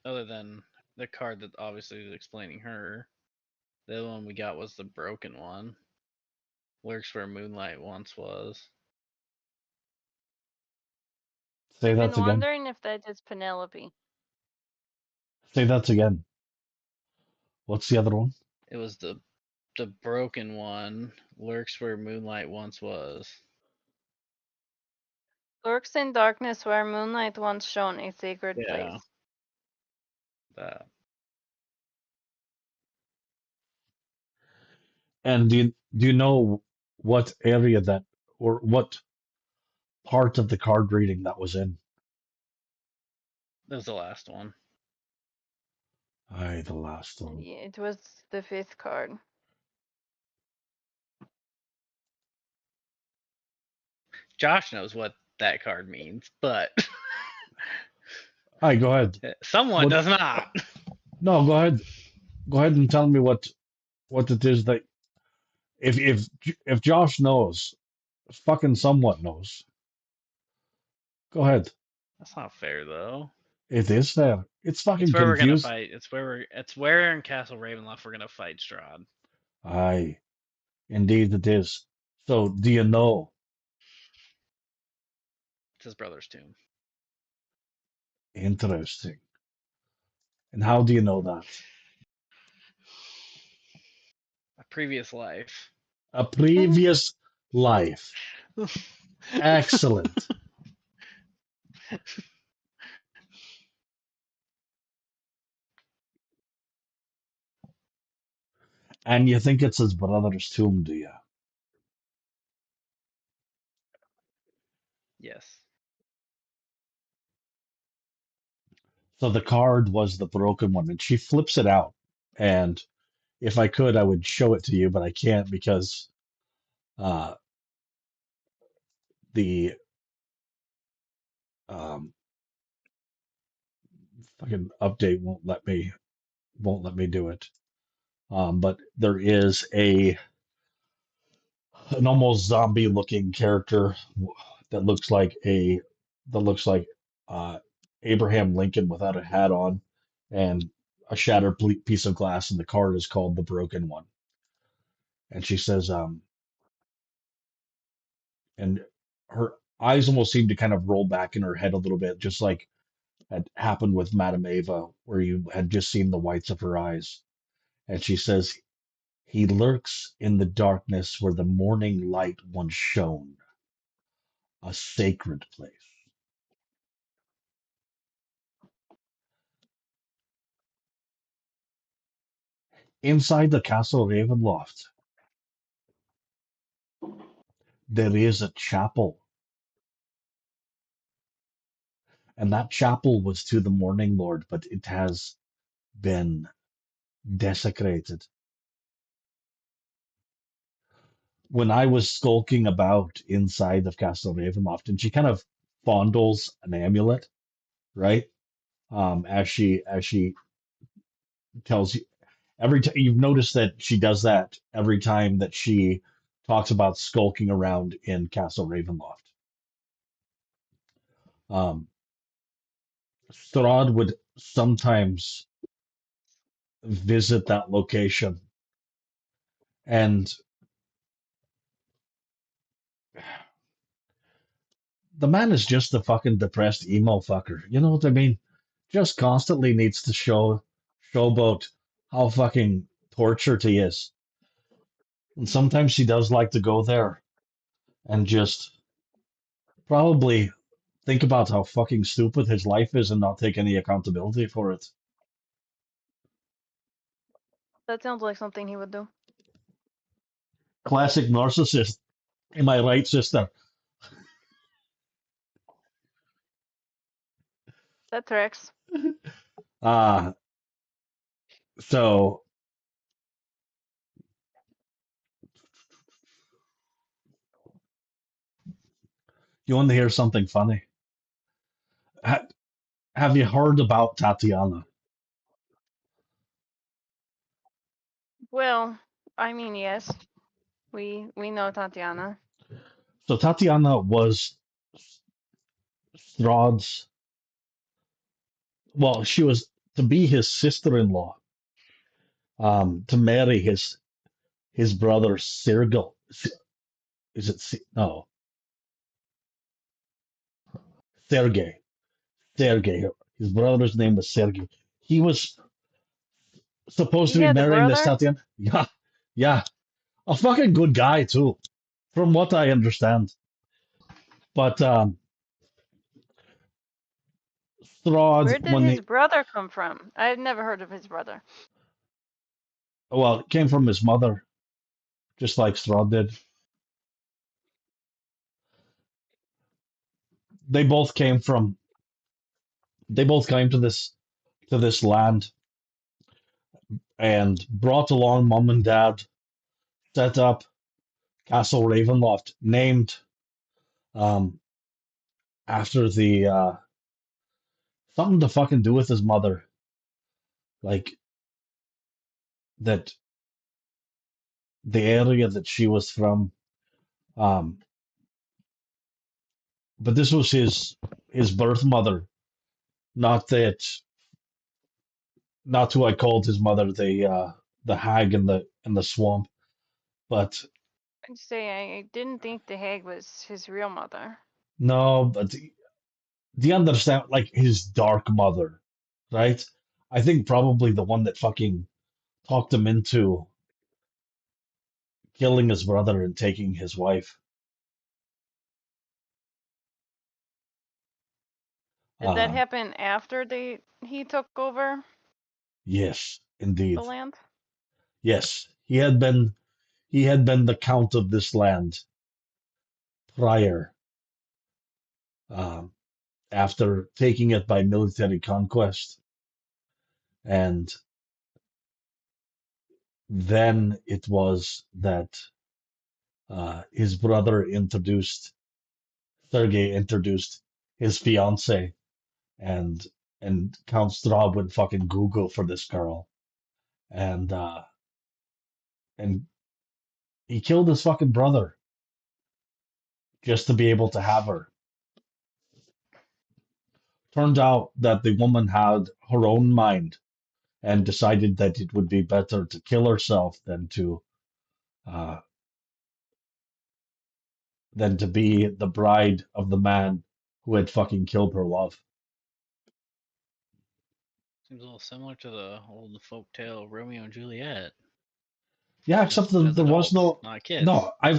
[SPEAKER 4] other than the card that obviously is explaining her, the other one we got was the broken one. Lurks where moonlight once was.
[SPEAKER 1] Say
[SPEAKER 3] I've
[SPEAKER 1] that
[SPEAKER 3] been
[SPEAKER 1] again.
[SPEAKER 3] wondering if that is Penelope.
[SPEAKER 1] Say that again. What's the other one?
[SPEAKER 4] It was the broken one. Lurks where moonlight once was.
[SPEAKER 3] Lurks in darkness where moonlight once shone, a sacred place.
[SPEAKER 4] That.
[SPEAKER 1] And do you know what area that or what part of the card reading that was in?
[SPEAKER 4] That was the last one.
[SPEAKER 1] Aye, the last one.
[SPEAKER 3] Yeah, it was the 5th card.
[SPEAKER 4] Josh knows what that card means, but
[SPEAKER 1] Aye, go ahead.
[SPEAKER 4] someone
[SPEAKER 1] What?
[SPEAKER 4] does not.
[SPEAKER 1] No, go ahead. Go ahead and tell me what it is that if Josh knows, fucking somewhat knows. Go ahead.
[SPEAKER 4] That's not fair though.
[SPEAKER 1] It is there. It's
[SPEAKER 4] It's
[SPEAKER 1] fucking
[SPEAKER 4] where we're gonna
[SPEAKER 1] confused.
[SPEAKER 4] fight. It's where in Castle Ravenloft we're gonna fight Strahd.
[SPEAKER 1] Aye, indeed it is. So, do you know?
[SPEAKER 4] It's his brother's tomb.
[SPEAKER 1] Interesting. And how do you know that?
[SPEAKER 4] A previous life.
[SPEAKER 1] A previous life. Excellent. And you think it's his brother's tomb, do you?
[SPEAKER 4] Yes.
[SPEAKER 1] So the card was the broken one, and she flips it out. And if I could, I would show it to you, but I can't because uh, the um, fucking update won't let me do it. But there is an almost zombie looking character that looks like a that looks like uh, Abraham Lincoln without a hat on, and a shattered piece of glass, and the card is called the Broken One. And she says, and her eyes almost seem to kind of roll back in her head a little bit, just like had happened with Madame Ava, where you had just seen the whites of her eyes. And she says, he lurks in the darkness where the morning light once shone, a sacred place. Inside the castle Ravenloft, there is a chapel, and that chapel was to the Morning Lord, but it has been desecrated. When I was skulking about inside of Castle Ravenloft, and she kind of fondles an amulet, right? As she tells you every time you've noticed that she does that every time that she talks about skulking around in Castle Ravenloft. Um, Strahd would sometimes visit that location, and the man is just a fucking depressed emo fucker. You know what I mean? Just constantly needs to showboat how fucking tortured he is. And sometimes he does like to go there and just probably think about how fucking stupid his life is and not take any accountability for it.
[SPEAKER 3] That sounds like something he would do.
[SPEAKER 1] Classic narcissist. Am I right, sister?
[SPEAKER 3] That tracks.
[SPEAKER 1] Uh, so you want to hear something funny? Ha- have you heard about Tatiana?
[SPEAKER 3] Well, I mean, yes. We know Tatiana.
[SPEAKER 1] So Tatiana was Strahd's, well, she was to be his sister-in-law, to marry his brother Sergil. Is it no Sergey? Sergey. His brother's name was Sergey. He was supposed to
[SPEAKER 3] He
[SPEAKER 1] be
[SPEAKER 3] had a
[SPEAKER 1] marrying this
[SPEAKER 3] brother?
[SPEAKER 1] Tatiana. Yeah, yeah, a fucking good guy too, from what I understand. But
[SPEAKER 3] Where
[SPEAKER 1] Strahd,
[SPEAKER 3] did his brother come from? I've never heard of his brother.
[SPEAKER 1] well, it came from his mother. just like Strahd did. They both came from. They both came to this land and brought along mom and dad, set up Castle Ravenloft, named um, after the something to fucking do with his mother, like that the area that she was from. Um, but this was his birth mother, not that not who I called his mother, the hag in the swamp, but
[SPEAKER 3] I'd say I didn't think the hag was his real mother.
[SPEAKER 1] no, but do you understand? Like his dark mother, right? I think probably the one that fucking talked him into killing his brother and taking his wife.
[SPEAKER 3] Did that
[SPEAKER 1] Um,
[SPEAKER 3] happen after he took over
[SPEAKER 1] yes, indeed.
[SPEAKER 3] the land?
[SPEAKER 1] Yes, he had been the count of this land prior, um, after taking it by military conquest, and then it was that his brother introduced Sergei introduced his fiance, and Count Strahd would fucking Google for this girl, and and he killed his fucking brother just to be able to have her. Turned out that the woman had her own mind and decided that it would be better to kill herself uh, than to be the bride of the man who had fucking killed her love.
[SPEAKER 4] Seems a little similar to the old folk tale Romeo and Juliet.
[SPEAKER 1] Yeah, except
[SPEAKER 4] Just
[SPEAKER 1] that
[SPEAKER 4] as
[SPEAKER 1] there was
[SPEAKER 4] adults,
[SPEAKER 1] no.
[SPEAKER 4] not kids.
[SPEAKER 1] No, I've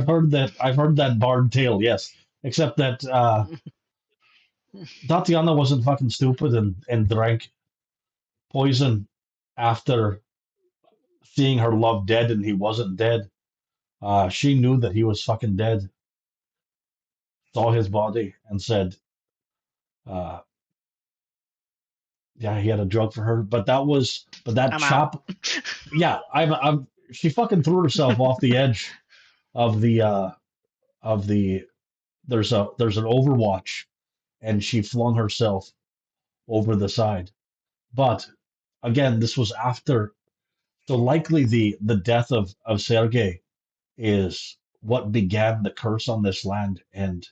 [SPEAKER 1] heard that bard tale. Yes, except that Tatiana wasn't fucking stupid and drank poison after seeing her love dead and he wasn't dead. She knew that he was fucking dead, saw his body, and said, uh, "Yeah, he had a drug for her." But that
[SPEAKER 4] I'm out.
[SPEAKER 1] chop, yeah, she fucking threw herself off the edge of the. There's an Overwatch, and she flung herself over the side. But again, this was after, so likely the death of Sergei is what began the curse on this land, and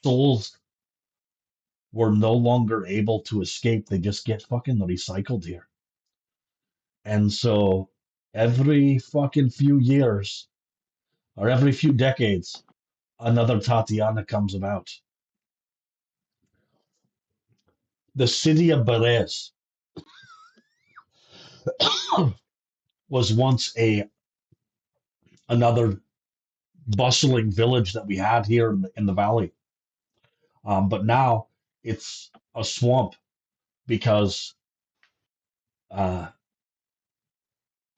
[SPEAKER 1] souls were no longer able to escape. They just get fucking recycled here. And so every fucking few years or every few decades, another Tatiana comes about. The city of Beres was once a another bustling village that we had here in the valley. But now it's a swamp because uh,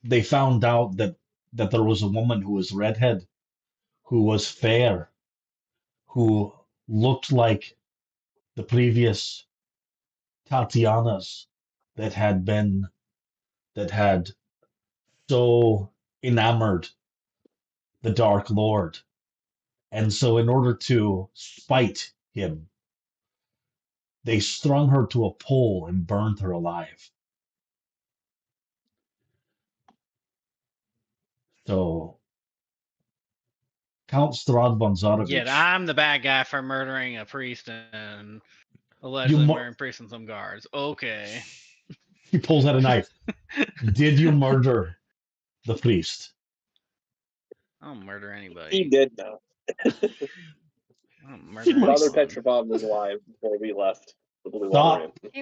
[SPEAKER 1] they found out that there was a woman who was redhead, who was fair, who looked like the previous Tatianas that had so enamored the Dark Lord. And so in order to spite him, they strung her to a pole and burned her alive. So Count Strahd von
[SPEAKER 4] Yet
[SPEAKER 1] Zarovich,
[SPEAKER 4] I'm the bad guy for murdering a priest and
[SPEAKER 1] you
[SPEAKER 4] allegedly
[SPEAKER 1] mu-
[SPEAKER 4] murdering priests and some guards. Okay.
[SPEAKER 1] he pulls out a knife. Did you murder the priest?
[SPEAKER 4] I don't murder
[SPEAKER 2] He
[SPEAKER 4] anybody.
[SPEAKER 2] did know.
[SPEAKER 4] I don't murder
[SPEAKER 2] Father
[SPEAKER 4] anyone.
[SPEAKER 2] Petrov was alive before we left the Blue Water Inn.
[SPEAKER 1] Stop!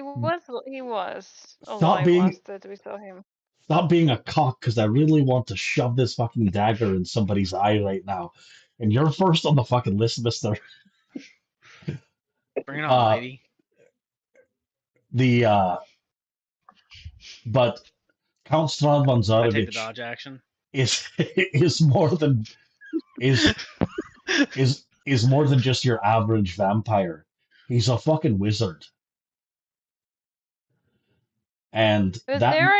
[SPEAKER 3] He was
[SPEAKER 1] Stop
[SPEAKER 3] alive
[SPEAKER 1] being
[SPEAKER 3] last that we saw him.
[SPEAKER 1] Stop being a cock, because I really want to shove this fucking dagger in somebody's eye right now. And you're first on the fucking list, Mister.
[SPEAKER 4] Bring it on,
[SPEAKER 1] Uh,
[SPEAKER 4] lady.
[SPEAKER 1] the but Count Strahd von
[SPEAKER 4] I take the
[SPEAKER 1] Zarovich,
[SPEAKER 4] dodge action.
[SPEAKER 1] is is more than is is more than just your average vampire. He's a fucking wizard. And
[SPEAKER 3] Is
[SPEAKER 1] that
[SPEAKER 3] there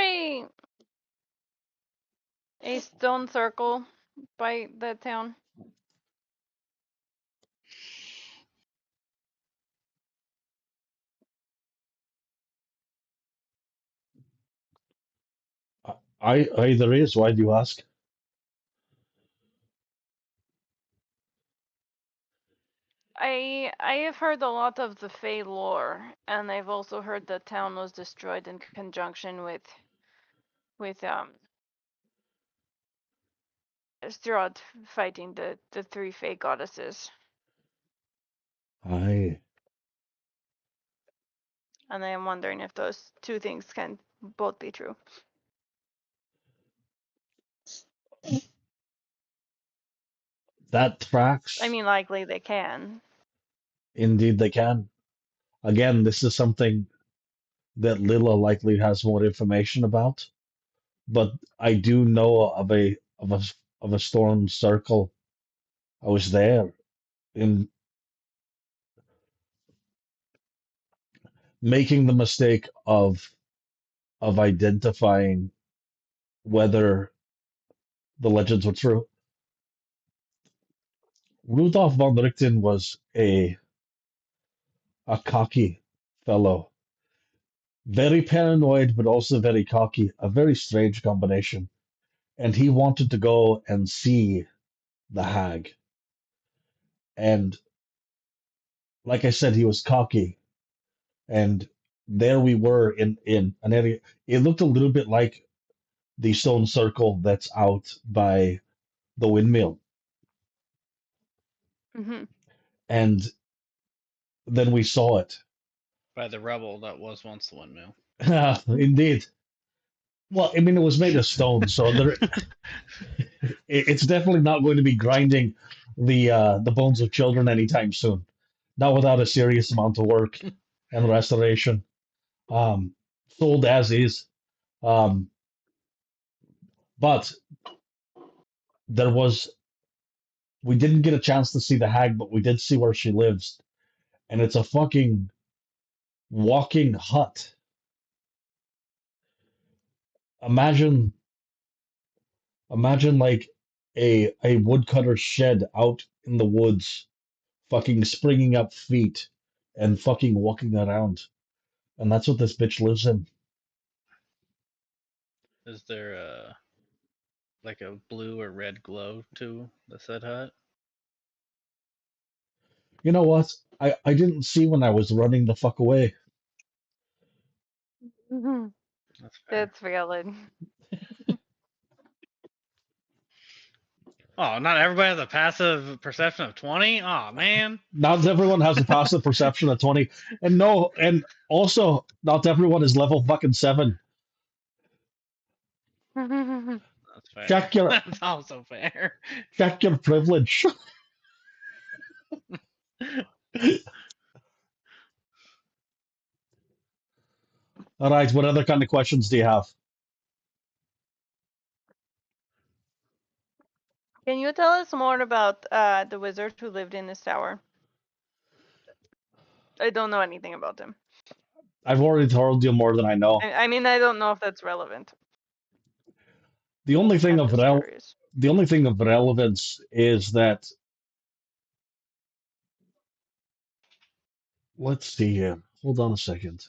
[SPEAKER 3] a stone circle by the town?
[SPEAKER 1] I there is. Why do you ask?
[SPEAKER 3] I have heard a lot of the Fey lore, and I've also heard the town was destroyed in conjunction with Strahd fighting the three Fey goddesses.
[SPEAKER 1] I
[SPEAKER 3] And I am wondering if those two things can both be true.
[SPEAKER 1] that tracks.
[SPEAKER 3] I mean, likely they can.
[SPEAKER 1] Indeed, they can. Again, this is something that Lila likely has more information about, but I do know of a storm circle. I was there in making the mistake of identifying whether the legends were true. Rudolf von Richten was a cocky fellow, very paranoid, but also very cocky, a very strange combination. And he wanted to go and see the hag. And like I said, he was cocky. And there we were in an area. It looked a little bit like the stone circle that's out by the windmill.
[SPEAKER 3] Hmm.
[SPEAKER 1] And then we saw it.
[SPEAKER 4] By the rubble that was once the windmill.
[SPEAKER 1] Indeed. Well, I mean, it was made of stone, so it's definitely not going to be grinding the bones of children anytime soon. Not without a serious amount of work and restoration. Um, Sold as is. Um, but there was we didn't get a chance to see the hag, but we did see where she lives, and it's a fucking walking hut. Imagine, imagine like a woodcutter's shed out in the woods, fucking springing up feet and fucking walking around, and that's what this bitch lives in.
[SPEAKER 4] Is there like a blue or red glow to the said hut?
[SPEAKER 1] You know what? I didn't see when I was running the fuck away.
[SPEAKER 3] Hmm.
[SPEAKER 4] That's fair.
[SPEAKER 3] That's valid.
[SPEAKER 4] Oh, not everybody has a passive perception of 20? Oh, man.
[SPEAKER 1] Not everyone has a passive perception of 20. And no, and also not everyone is level fucking 7.
[SPEAKER 4] That's fair.
[SPEAKER 1] Check your
[SPEAKER 4] That's also fair.
[SPEAKER 1] check your privilege. All right, what other kind of questions do you have?
[SPEAKER 3] Can you tell us more about the wizard who lived in this tower? I don't know anything about him.
[SPEAKER 1] I've already told you more than I know.
[SPEAKER 3] I mean, I don't know if that's relevant.
[SPEAKER 1] The only thing
[SPEAKER 3] I'm
[SPEAKER 1] of
[SPEAKER 3] just curious.
[SPEAKER 1] the only thing of relevance is that let's see here. Hold on a second.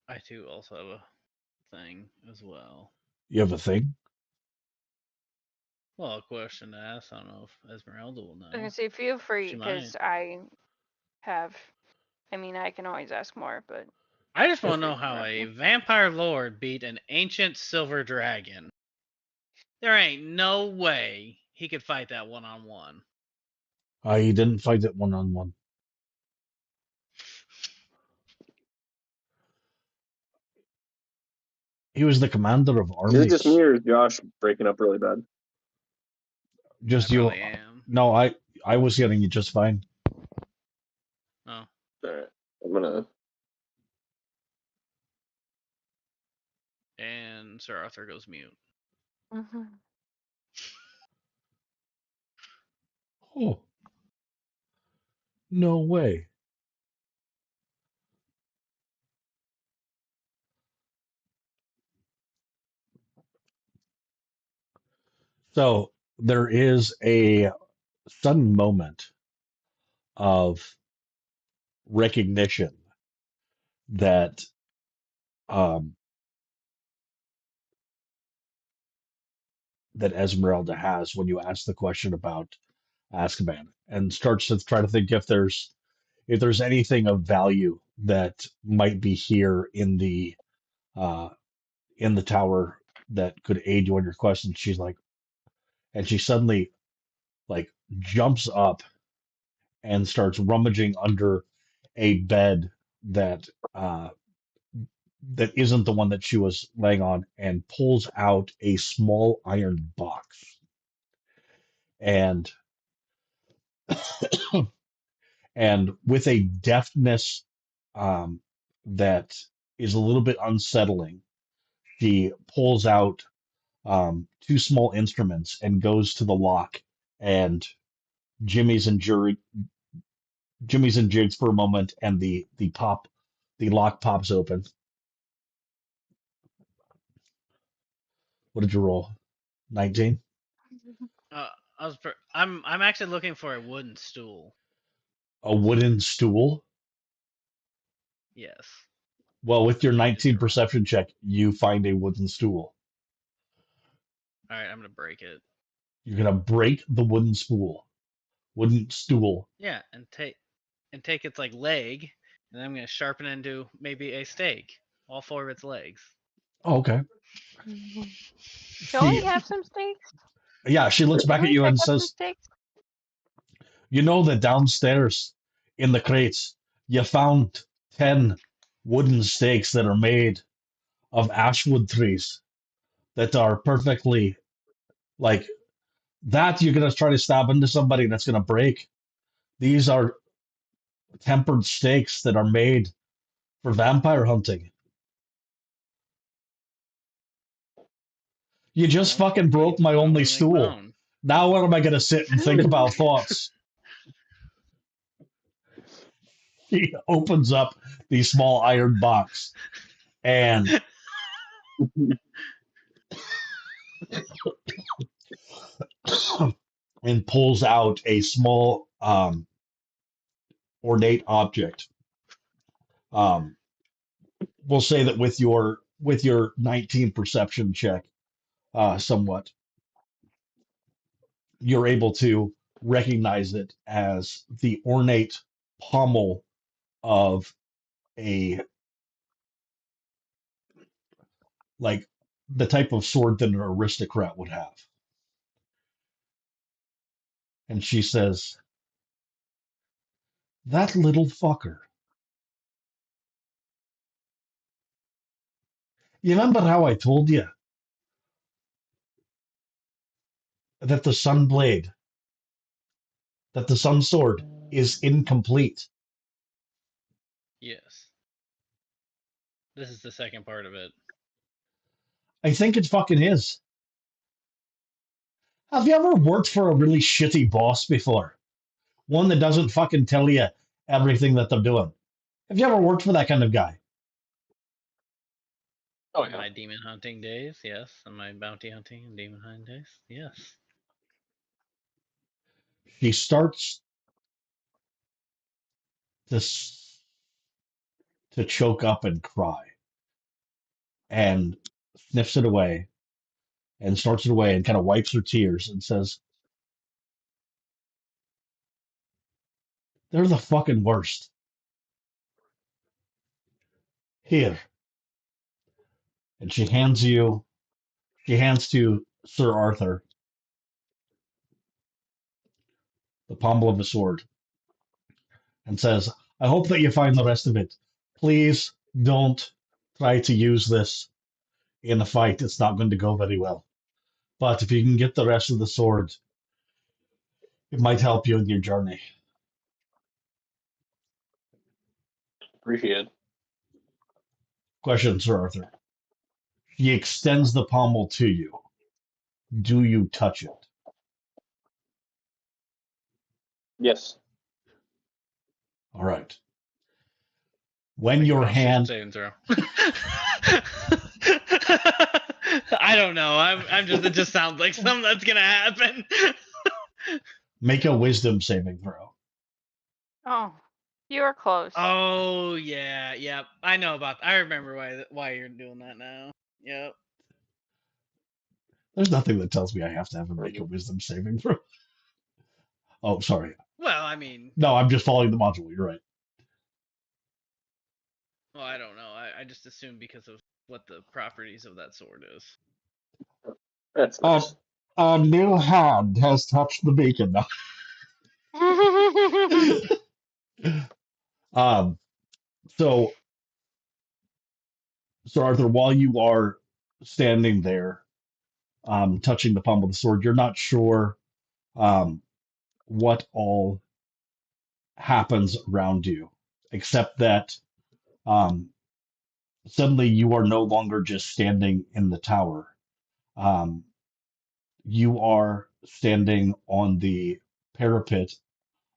[SPEAKER 4] I too also have a thing as well.
[SPEAKER 1] You have a thing?
[SPEAKER 4] Well, a question to ask. I don't know if Esmeralda will
[SPEAKER 3] I can
[SPEAKER 4] know.
[SPEAKER 3] say feel free
[SPEAKER 4] She
[SPEAKER 3] because
[SPEAKER 4] might.
[SPEAKER 3] I have. I mean, I can always ask more, but
[SPEAKER 4] I just
[SPEAKER 3] feel
[SPEAKER 4] want to
[SPEAKER 3] free
[SPEAKER 4] know
[SPEAKER 3] to
[SPEAKER 4] how
[SPEAKER 3] interrupt
[SPEAKER 4] a
[SPEAKER 3] me.
[SPEAKER 4] vampire lord beat an ancient silver dragon. There ain't no way he could fight that one-on-one.
[SPEAKER 1] I didn't fight it one on one. He was the commander of
[SPEAKER 2] Is it just me
[SPEAKER 1] armies.
[SPEAKER 2] or is Josh breaking up really bad?
[SPEAKER 1] Just
[SPEAKER 4] I
[SPEAKER 1] you.
[SPEAKER 4] probably am.
[SPEAKER 1] No, I was getting you just fine.
[SPEAKER 4] Oh,
[SPEAKER 2] Alright. I'm gonna.
[SPEAKER 4] and Sir Arthur goes mute.
[SPEAKER 3] Mhm.
[SPEAKER 1] Oh, no way. So there is a sudden moment of recognition that um, that Esmeralda has when you ask the question about Azkaban, and starts to try to think if there's anything of value that might be here uh, in the tower that could aid you in your quest. And she's like, and she suddenly like jumps up and starts rummaging under a bed that uh, that isn't the one that she was laying on, and pulls out a small iron box. And and with a deftness um, that is a little bit unsettling, she pulls out two small instruments and goes to the lock and jimmies and jury jimmies and jigs for a moment, and the lock pops open. What did you roll? 19.
[SPEAKER 4] I'm actually looking for a wooden stool.
[SPEAKER 1] A wooden stool.
[SPEAKER 4] Yes.
[SPEAKER 1] Well, with your
[SPEAKER 4] Let me just
[SPEAKER 1] 19
[SPEAKER 4] roll.
[SPEAKER 1] perception check, you find a wooden stool.
[SPEAKER 4] All right, I'm gonna break it.
[SPEAKER 1] You're gonna break the wooden stool.
[SPEAKER 4] Yeah, and take its like leg, and I'm gonna sharpen it into maybe a stake. All four of its legs.
[SPEAKER 1] Oh, okay.
[SPEAKER 3] Don't we
[SPEAKER 1] She,
[SPEAKER 3] have some steaks?
[SPEAKER 1] yeah, she looks back
[SPEAKER 3] Don't
[SPEAKER 1] at
[SPEAKER 3] we
[SPEAKER 1] you
[SPEAKER 3] pick
[SPEAKER 1] and
[SPEAKER 3] up some
[SPEAKER 1] says,
[SPEAKER 3] steaks?
[SPEAKER 1] "You know that downstairs in the crates, you found 10 wooden stakes that are made of ashwood trees that are perfectly like that. You're gonna try to stab into somebody and it's gonna break. These are tempered stakes that are made for vampire hunting. You just
[SPEAKER 4] Well,
[SPEAKER 1] fucking
[SPEAKER 4] we
[SPEAKER 1] broke my
[SPEAKER 4] why don't
[SPEAKER 1] only
[SPEAKER 4] we make
[SPEAKER 1] stool.
[SPEAKER 4] bone?
[SPEAKER 1] Now what am I gonna sit and think about thoughts?" He opens up the small iron box and and pulls out a small ornate object. Um, we'll say that with your 19 perception check, somewhat, you're able to recognize it as the ornate pommel of a like the type of sword that an aristocrat would have. And she says, "That little fucker. You remember how I told you that the sun blade, that the sun sword is incomplete?"
[SPEAKER 4] Yes. This is the second part of it.
[SPEAKER 1] I think it fucking is. Have you ever worked for a really shitty boss before? One that doesn't fucking tell you everything that they're doing. Have you ever worked for that kind of guy?
[SPEAKER 2] Oh
[SPEAKER 4] In
[SPEAKER 2] yeah.
[SPEAKER 4] my demon hunting days, yes. In my bounty hunting and demon hunting days, yes.
[SPEAKER 1] She starts to choke up and cry, and sniffs it away, and starts it away, and kind of wipes her tears and says, "They're the fucking worst. Here." And she hands to Sir Arthur the pommel of the sword and says, "I hope that you find the rest of it. Please don't try to use this in a fight, it's not going to go very well. But if you can get the rest of the sword, it might help you in your journey.
[SPEAKER 2] Appreciate it.
[SPEAKER 1] Question, Sir Arthur. He extends the pommel to you. Do you touch it?
[SPEAKER 2] Yes.
[SPEAKER 1] All right. When
[SPEAKER 4] Make a
[SPEAKER 1] your
[SPEAKER 4] Constitution
[SPEAKER 1] hand
[SPEAKER 4] saving throw. I don't know. I'm just. It just sounds like something that's gonna happen.
[SPEAKER 1] make a wisdom saving throw.
[SPEAKER 3] Oh, you were close.
[SPEAKER 4] Oh yeah, yep. I know about. I remember why you're doing that now. Yep.
[SPEAKER 1] There's nothing that tells me I have to have him make a wisdom saving throw. Oh, sorry.
[SPEAKER 4] Well, I mean,
[SPEAKER 1] No, I'm just following the module. You're right.
[SPEAKER 4] well, I don't know. I just assumed because of what the properties of that sword is.
[SPEAKER 2] That's nice.
[SPEAKER 1] A new hand has touched the bacon. um, so, so Arthur, while you are standing there, touching the pommel of the sword, you're not sure um, what all happens around you, except that um, suddenly you are no longer just standing in the tower. Um, you are standing on the parapet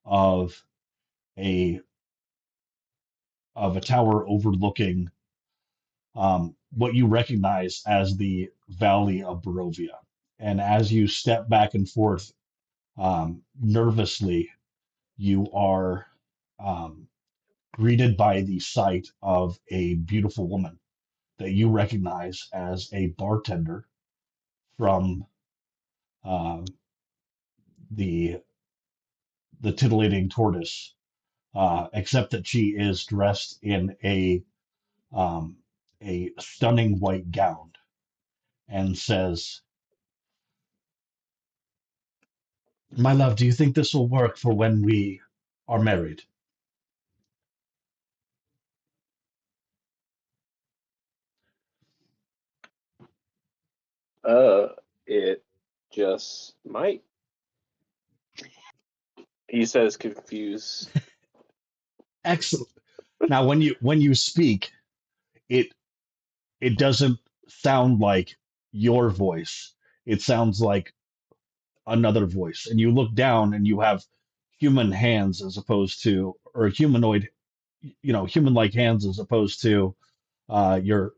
[SPEAKER 1] of a of a tower overlooking what you recognize as the Valley of Barovia. And as you step back and forth nervously, you are um, greeted by the sight of a beautiful woman that you recognize as a bartender from um, the the titillating tortoise, except that she is dressed in um, a stunning white gown and says, "My love, do you think this will work for when we are married?"
[SPEAKER 2] It just might. He says confused.
[SPEAKER 1] Excellent. Now, when you speak, it it doesn't sound like your voice. It sounds like another voice. And you look down and you have human hands as opposed to, or humanoid, human-like hands as opposed to your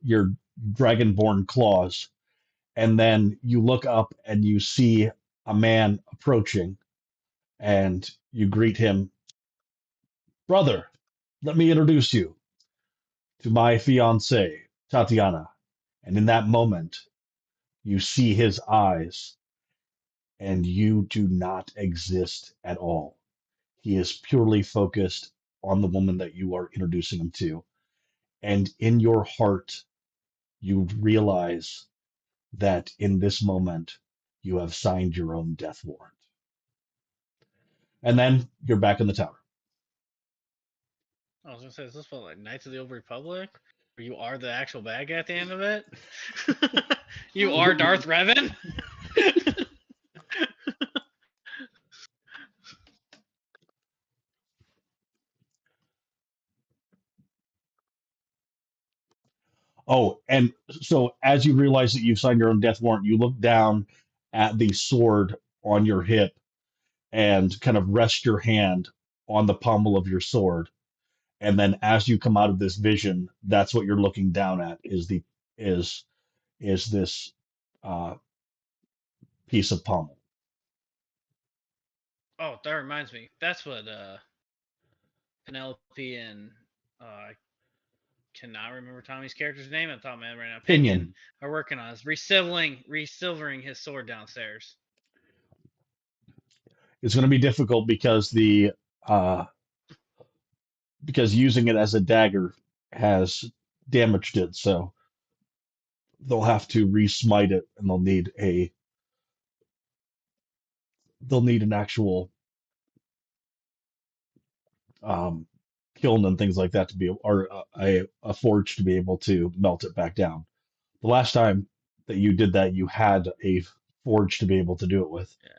[SPEAKER 1] dragonborn claws. And then you look up and you see a man approaching, and you greet him, "Brother, let me introduce you to my fiancée, Tatiana." And in that moment, you see his eyes, and you do not exist at all. He is purely focused on the woman that you are introducing him to. And in your heart, you realize that in this moment, you have signed your own death warrant. And then you're back in the tower.
[SPEAKER 4] I was gonna say, is this what, like Knights of the Old Republic, where you are the actual bad guy at the end of it? You are Darth Revan.
[SPEAKER 1] Oh, and so as you realize that you've signed your own death warrant, you look down at the sword on your hip and kind of rest your hand on the pommel of your sword. And then as you come out of this vision, that's what you're looking down at is is this uh, piece of pommel.
[SPEAKER 4] Oh, that reminds me. That's what Penelope and I cannot remember Tommy's character's name at the top of my head right now.
[SPEAKER 1] Pinion.
[SPEAKER 4] Are working on is resilvering his sword downstairs.
[SPEAKER 1] It's going to be difficult because the because using it as a dagger has damaged it, so they'll have to resmite it, and they'll need an actual um, kiln and things like that to be, or a forge to be able to melt it back down. The last time that you did that, you had a forge to be able to do it with.
[SPEAKER 4] Yeah.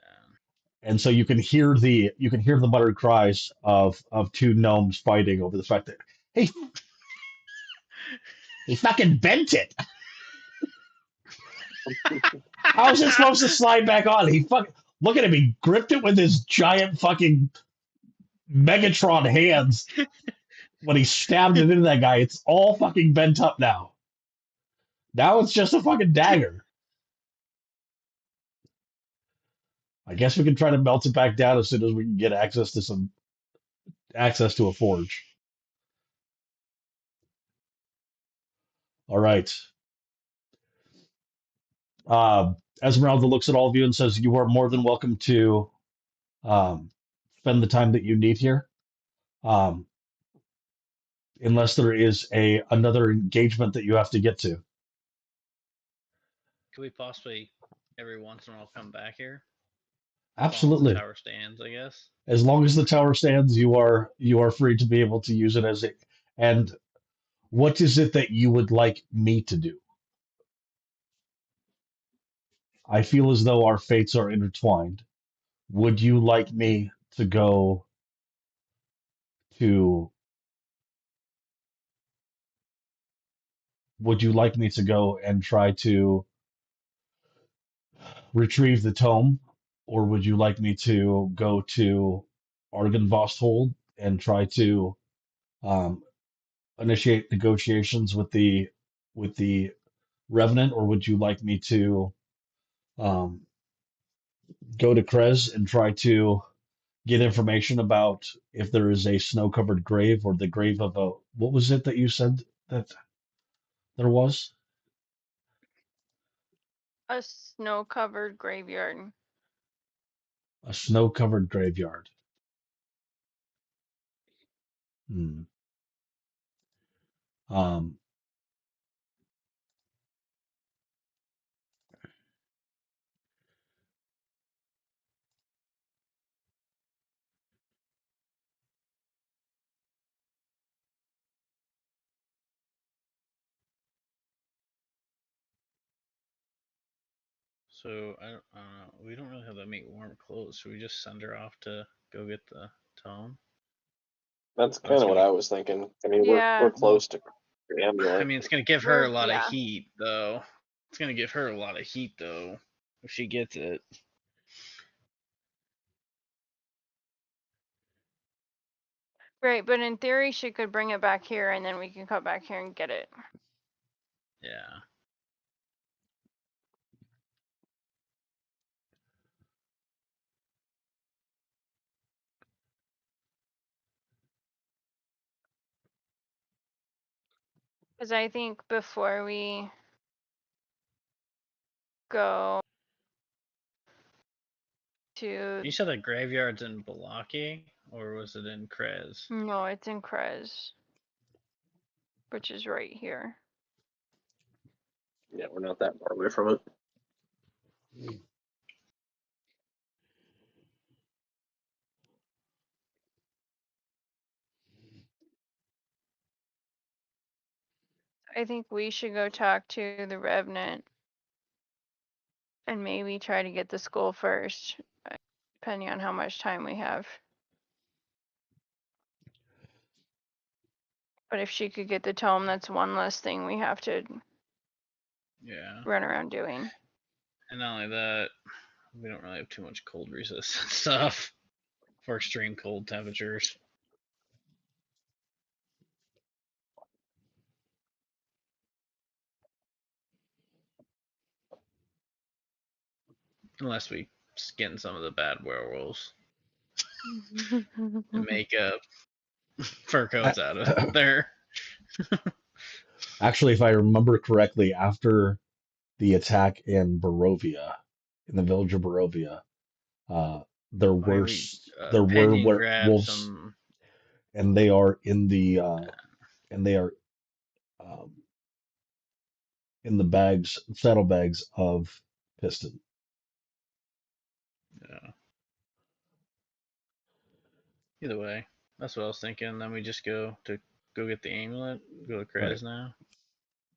[SPEAKER 1] And so you can hear the muttered cries of two gnomes fighting over the fact that hey, he fucking bent it. How is it supposed to slide back on? He fucking look at him. He gripped it with his giant fucking Megatron hands when he stabbed it into that guy. It's all fucking bent up now. Now it's just a fucking dagger. I guess we can try to melt it back down as soon as we can get access to a forge. All right. Esmeralda looks at all of you and says, "You are more than welcome to um, spend the time that you need here, um, unless there is another engagement that you have to get to."
[SPEAKER 4] Could we possibly every once in a while come back here? As long as the
[SPEAKER 1] Absolutely.
[SPEAKER 4] tower stands, I guess.
[SPEAKER 1] As long as the tower stands, you are free to be able to use it as it. And what is it that you would like me to do? I feel as though our fates are intertwined. Would you like me to go to would you like me to go and try to retrieve the tome, or would you like me to go to Argynvosthold and try to um, initiate negotiations with the Revenant, or would you like me to um, go to Krez and try to get information about if there is a snow-covered grave or the grave of a what was it that you said that there was?
[SPEAKER 3] A snow-covered graveyard.
[SPEAKER 1] A snow-covered graveyard. Hmm. Um,
[SPEAKER 4] So I don't know. We don't really have that many warm clothes. Should we just send her off to go get the tome?
[SPEAKER 2] That's
[SPEAKER 4] That's
[SPEAKER 2] kind of what
[SPEAKER 4] gonna.
[SPEAKER 2] I was thinking. I mean, we're
[SPEAKER 3] Yeah,
[SPEAKER 4] Well,
[SPEAKER 2] close to
[SPEAKER 4] I
[SPEAKER 2] amulet.
[SPEAKER 4] mean, it's gonna give her a lot of
[SPEAKER 3] yeah.
[SPEAKER 4] heat, though. It's gonna give her a lot of heat, though, if she gets it.
[SPEAKER 3] Right, but in theory, she could bring it back here, and then we can come back here and get it.
[SPEAKER 4] Yeah.
[SPEAKER 3] Because I think before we go to...
[SPEAKER 4] You said the graveyard's in Balaki, or was it in Krez?
[SPEAKER 3] No, it's in Krez, which is right here.
[SPEAKER 2] Yeah, we're not that far away from it.
[SPEAKER 3] I think we should go talk to the Revenant and maybe try to get the school first, depending on how much time we have. But if she could get the tome, that's one less thing we have to
[SPEAKER 4] Yeah.
[SPEAKER 3] run around doing.
[SPEAKER 4] And not only that, we don't really have too much cold resistant stuff for extreme cold temperatures. Unless we skin some of the bad werewolves and make fur coats out of there.
[SPEAKER 1] Actually, if I remember correctly, after the attack in Barovia, in the village of Barovia, uh, there
[SPEAKER 4] I mean,
[SPEAKER 1] were
[SPEAKER 4] we
[SPEAKER 1] there were
[SPEAKER 4] Penny grabbed
[SPEAKER 1] werewolves,
[SPEAKER 4] some.
[SPEAKER 1] and they are um, in the saddlebags of Piston.
[SPEAKER 4] Yeah. Either way, that's what I was thinking. Then we just go get the amulet. Go to
[SPEAKER 1] Right.
[SPEAKER 4] Krez now.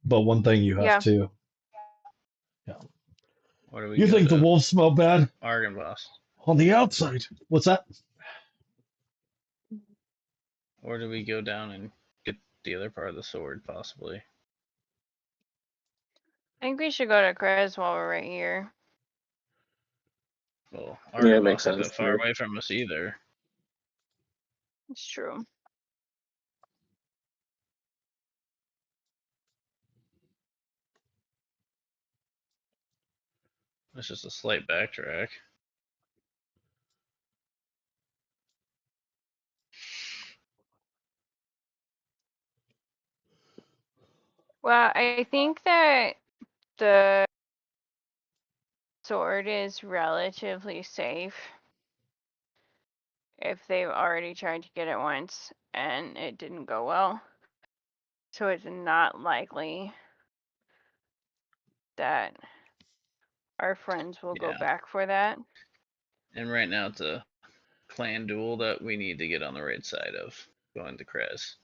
[SPEAKER 1] But one thing you have
[SPEAKER 3] Yeah.
[SPEAKER 1] to Yeah.
[SPEAKER 4] Where do we
[SPEAKER 1] You
[SPEAKER 4] go
[SPEAKER 1] think the
[SPEAKER 4] to
[SPEAKER 1] wolves smell bad?
[SPEAKER 4] Argynvost?
[SPEAKER 1] On the outside. What's that?
[SPEAKER 4] Or do we go down and get the other part of the sword, possibly?
[SPEAKER 3] I think we should go to Krez while we're right here.
[SPEAKER 4] Well,
[SPEAKER 2] Yeah, it makes
[SPEAKER 4] Argynvost isn't
[SPEAKER 2] sense
[SPEAKER 4] that
[SPEAKER 2] to
[SPEAKER 4] far
[SPEAKER 2] me.
[SPEAKER 4] away from us either.
[SPEAKER 3] It's true.
[SPEAKER 4] It's just a slight backtrack.
[SPEAKER 3] Well, I think that the sword is relatively safe if they've already tried to get it once and it didn't go well. So it's not likely that our friends will go
[SPEAKER 4] Yeah.
[SPEAKER 3] back for that.
[SPEAKER 4] And right now it's a clan duel that we need to get on the right side of going to Krez.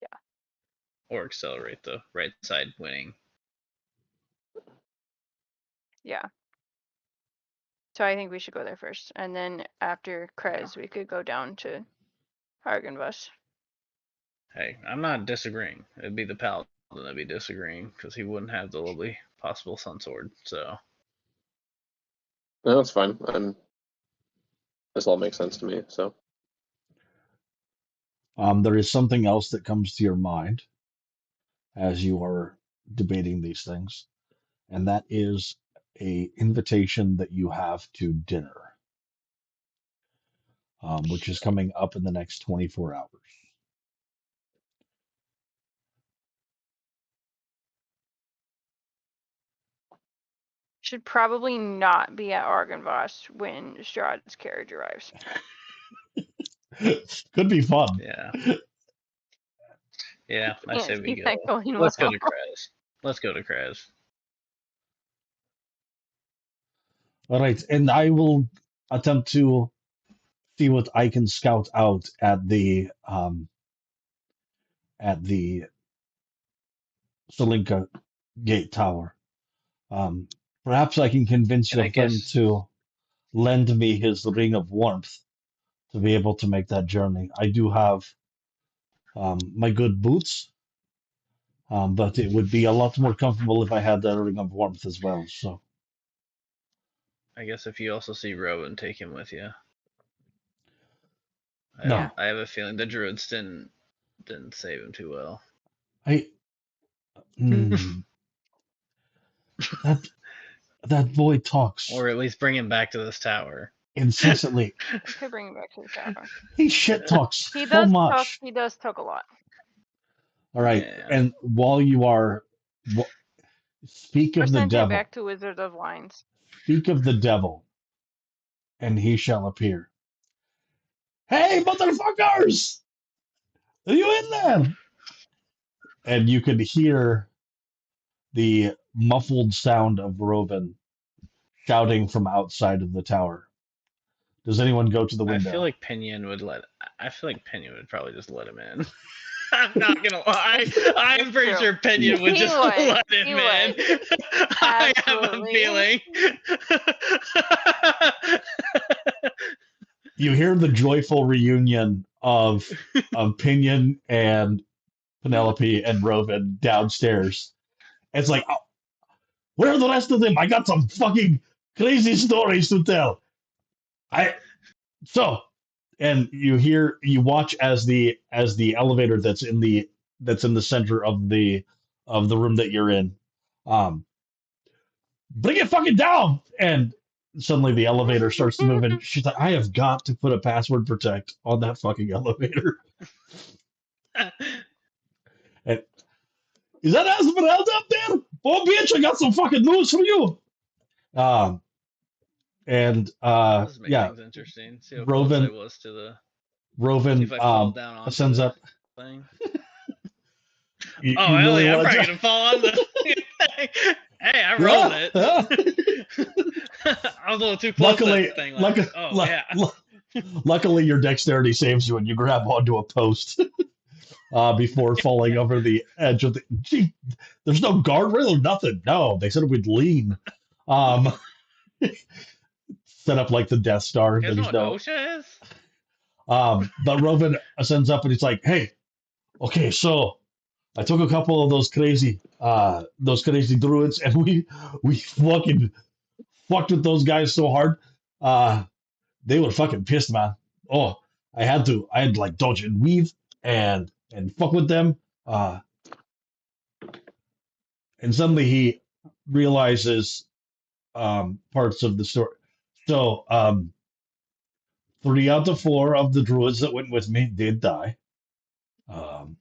[SPEAKER 3] Yeah.
[SPEAKER 4] Or accelerate the right side winning.
[SPEAKER 3] Yeah. So I think we should go there first. And then after Krez, we could go down to Argynvost.
[SPEAKER 4] Hey, I'm not disagreeing. It'd be the paladin that'd be disagreeing because he wouldn't have the lovely possible sun sword. So
[SPEAKER 2] No, that's fine. This all makes sense to me. So
[SPEAKER 1] There is something else that comes to your mind as you are debating these things, and that is a invitation that you have to dinner, which is coming up in the next 24 hours.
[SPEAKER 3] Should probably not be at Argynvost when Strahd's carriage arrives.
[SPEAKER 1] Could be fun.
[SPEAKER 4] yeah. Yeah, I
[SPEAKER 3] Can't
[SPEAKER 4] say we
[SPEAKER 3] see
[SPEAKER 4] go.
[SPEAKER 3] that going
[SPEAKER 4] Let's go
[SPEAKER 3] well.
[SPEAKER 4] to Krez. Let's go to Krez.
[SPEAKER 1] All right, and I will attempt to see what I can scout out at the Salinka Gate Tower. Perhaps I can convince
[SPEAKER 4] And
[SPEAKER 1] your
[SPEAKER 4] I
[SPEAKER 1] friend
[SPEAKER 4] guess
[SPEAKER 1] to lend me his ring of warmth to be able to make that journey. I do have my good boots, but it would be a lot more comfortable if I had that ring of warmth as well. So,
[SPEAKER 4] if you also see Rowan, take him with you.
[SPEAKER 1] no,
[SPEAKER 4] I have a feeling the druids didn't save him too well.
[SPEAKER 1] I that boy talks
[SPEAKER 4] Or at least bring him back to this tower.
[SPEAKER 1] incessantly.
[SPEAKER 3] I could bring him back to the tower.
[SPEAKER 1] He shit talks
[SPEAKER 3] He
[SPEAKER 1] so
[SPEAKER 3] does talk.
[SPEAKER 1] much.
[SPEAKER 3] He does talk a lot.
[SPEAKER 1] All right,
[SPEAKER 4] Yeah.
[SPEAKER 1] and while you are speak
[SPEAKER 3] We're
[SPEAKER 1] of the
[SPEAKER 3] sent him
[SPEAKER 1] devil,
[SPEAKER 3] back to Wizard of Wines.
[SPEAKER 1] speak of the devil, and he shall appear. Hey, motherfuckers! Are you in there? And you could hear the muffled sound of Roven shouting from outside of the tower. Does anyone go to the window?
[SPEAKER 4] I feel like Pinion would probably just let him in. I'm not gonna lie. I'm pretty sure Pinion would just let him in. I have a feeling.
[SPEAKER 1] You hear the joyful reunion of Pinion and Penelope and Roven downstairs. It's like, oh, where are the rest of them? I got some fucking crazy stories to tell. And you watch as the elevator that's in the center of the room that you're in, bring it fucking down. And suddenly the elevator starts to move, and she's like, I have got to put a password protect on that fucking elevator. And, is that Esmeralda up there? Oh, bitch, I got some fucking news for you.
[SPEAKER 4] This makes things interesting. See how close I was to the.
[SPEAKER 1] Roven
[SPEAKER 4] see if I fall down onto
[SPEAKER 1] ascends up.
[SPEAKER 4] Thing.
[SPEAKER 1] I'm
[SPEAKER 4] probably gonna fall on the thing. Hey, I rolled it. I was a little too close to that thing.
[SPEAKER 1] Luckily, your dexterity saves you, and you grab onto a post. before falling over the edge of the. Gee, there's no guardrail or nothing. No, they said it would lean. Um, set up like the Death Star.
[SPEAKER 4] You guys know
[SPEAKER 1] There's
[SPEAKER 4] what
[SPEAKER 1] no.
[SPEAKER 4] OSHA is?
[SPEAKER 1] But Rovan ascends up and he's like, "Hey, okay, so I took a couple of those crazy druids, and we fucking fucked with those guys so hard. Uh, they were fucking pissed, man. Oh, I had to like dodge and weave and fuck with them. And suddenly he realizes parts of the story. So 3 out of 4 of the druids that went with me did die. Um,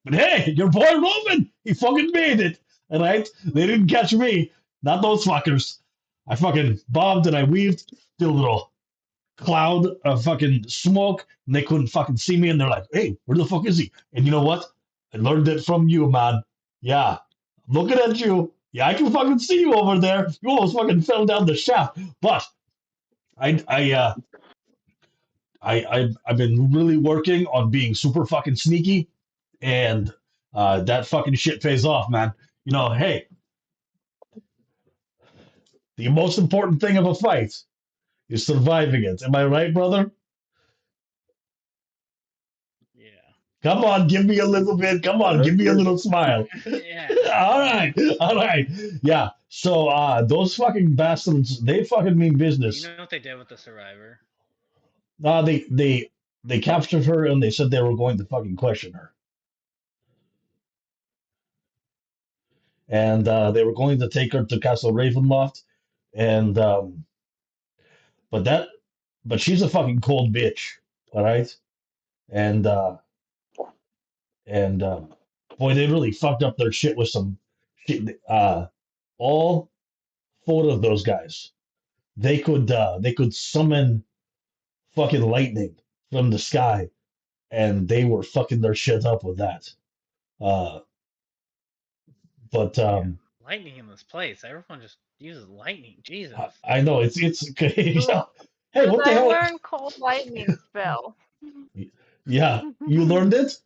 [SPEAKER 1] but hey, your boy Roman, he fucking made it. All right, they didn't catch me, not those fuckers. I fucking bombed and I weaved, did a little cloud of fucking smoke, and they couldn't fucking see me. And they're like, "Hey, where the fuck is he?" And you know what? I learned it from you, man. Yeah, looking at you. Yeah, I can fucking see you over there. You almost fucking fell down the shaft. But I, I, uh, I've been really working on being super fucking sneaky, and that fucking shit pays off, man. You know, hey, the most important thing of a fight is surviving it. Am I right, brother?
[SPEAKER 4] Yeah.
[SPEAKER 1] Come on, give me a little bit. Come on, give me a little smile.
[SPEAKER 4] Yeah.
[SPEAKER 1] All right, all right. Yeah. So those fucking bastards, they fucking mean
[SPEAKER 4] You
[SPEAKER 1] business.
[SPEAKER 4] know what they did with the survivor?
[SPEAKER 1] They captured her and they said they were going to fucking question her. And they were going to take her to Castle Ravenloft, and but that, but she's a fucking cold bitch, all right. And and boy, they really fucked up their shit with some shit. All 4 of those guys, they could summon fucking lightning from the sky, and they were fucking their shit up with that. Uh, but
[SPEAKER 4] Lightning in this place. Everyone just uses lightning. Jesus.
[SPEAKER 1] I know it's hey,
[SPEAKER 3] Did
[SPEAKER 1] what the
[SPEAKER 3] I
[SPEAKER 1] hell?
[SPEAKER 3] learn cold lightning spell?
[SPEAKER 1] Yeah, you learned it.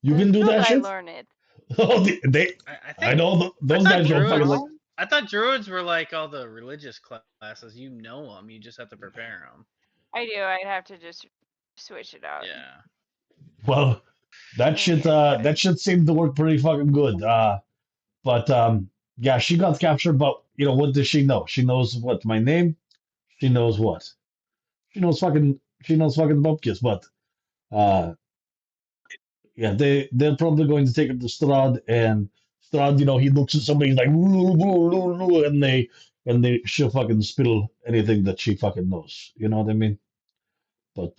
[SPEAKER 1] You
[SPEAKER 3] As
[SPEAKER 1] can do
[SPEAKER 3] soon
[SPEAKER 1] that
[SPEAKER 3] I
[SPEAKER 1] shit.
[SPEAKER 3] learn it.
[SPEAKER 1] Oh,
[SPEAKER 4] I
[SPEAKER 1] I
[SPEAKER 4] think
[SPEAKER 1] know those guys don't fucking like.
[SPEAKER 4] I thought druids were like all the religious classes. You know them. You just have to prepare them.
[SPEAKER 3] I do. I'd have to just switch it out.
[SPEAKER 4] Yeah.
[SPEAKER 1] Well,
[SPEAKER 3] Okay.
[SPEAKER 1] that shit seemed to work pretty fucking good. But yeah, she got captured. But you know what does she know? She knows what my name. She knows what. She knows fucking bupkis. But uh, yeah, they're probably going to take her to Strahd, and Strahd, you know, he looks at somebody he's like, "Woo, woo, woo, woo," and they she'll fucking spill anything that she fucking knows. You know what I mean? But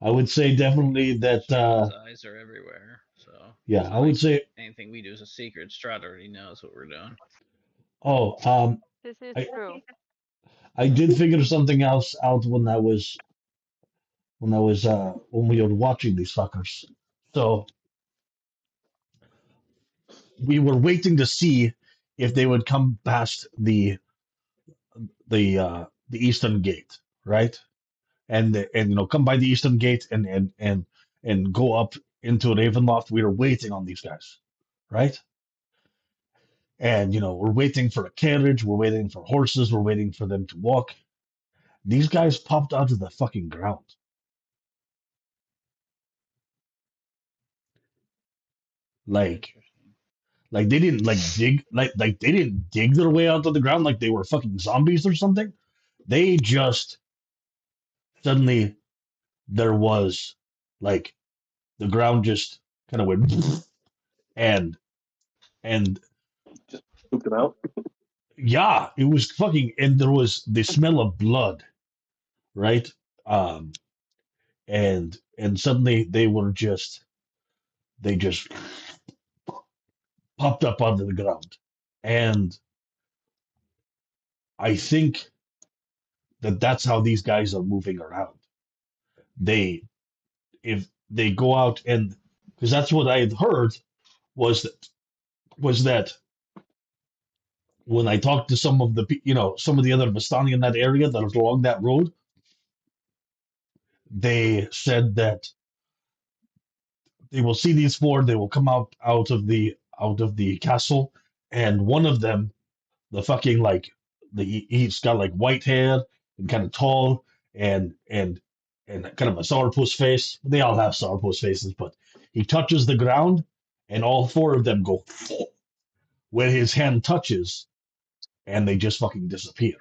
[SPEAKER 1] I would say definitely that
[SPEAKER 4] Strahd eyes are everywhere. So
[SPEAKER 1] yeah,
[SPEAKER 4] it's
[SPEAKER 1] I
[SPEAKER 4] not
[SPEAKER 1] would
[SPEAKER 4] like
[SPEAKER 1] say
[SPEAKER 4] anything we do is a secret. Strahd already knows what we're doing.
[SPEAKER 1] oh
[SPEAKER 3] This is
[SPEAKER 1] I
[SPEAKER 3] true.
[SPEAKER 1] I did figure something else out when we were watching these fuckers. So we were waiting to see if they would come past the eastern gate, right? And you know come by the eastern gate and go up into Ravenloft. We were waiting on these guys, right? And you know we're waiting for a carriage, we're waiting for horses, we're waiting for them to walk. These guys popped out of the fucking ground. Like
[SPEAKER 4] Interesting.
[SPEAKER 1] like they didn't like dig like they didn't dig their way out of the ground like they were fucking zombies or something. They just suddenly there was like the ground just kind of went and and
[SPEAKER 2] Just pooped them out.
[SPEAKER 1] yeah, it was fucking and there was the smell of blood, right? Um and suddenly they just popped up onto the ground. And I think that that's how these guys are moving around. They if they go out and because that's what I had heard was that when I talked to some of the other Vistani in that area that was along that road, they said that they will see these four. They will come out of the castle, and one of them, the fucking like, he's got like white hair and kind of tall and kind of a sourpuss face. They all have sourpuss faces, but he touches the ground, and all four of them go where his hand touches, and they just fucking disappear.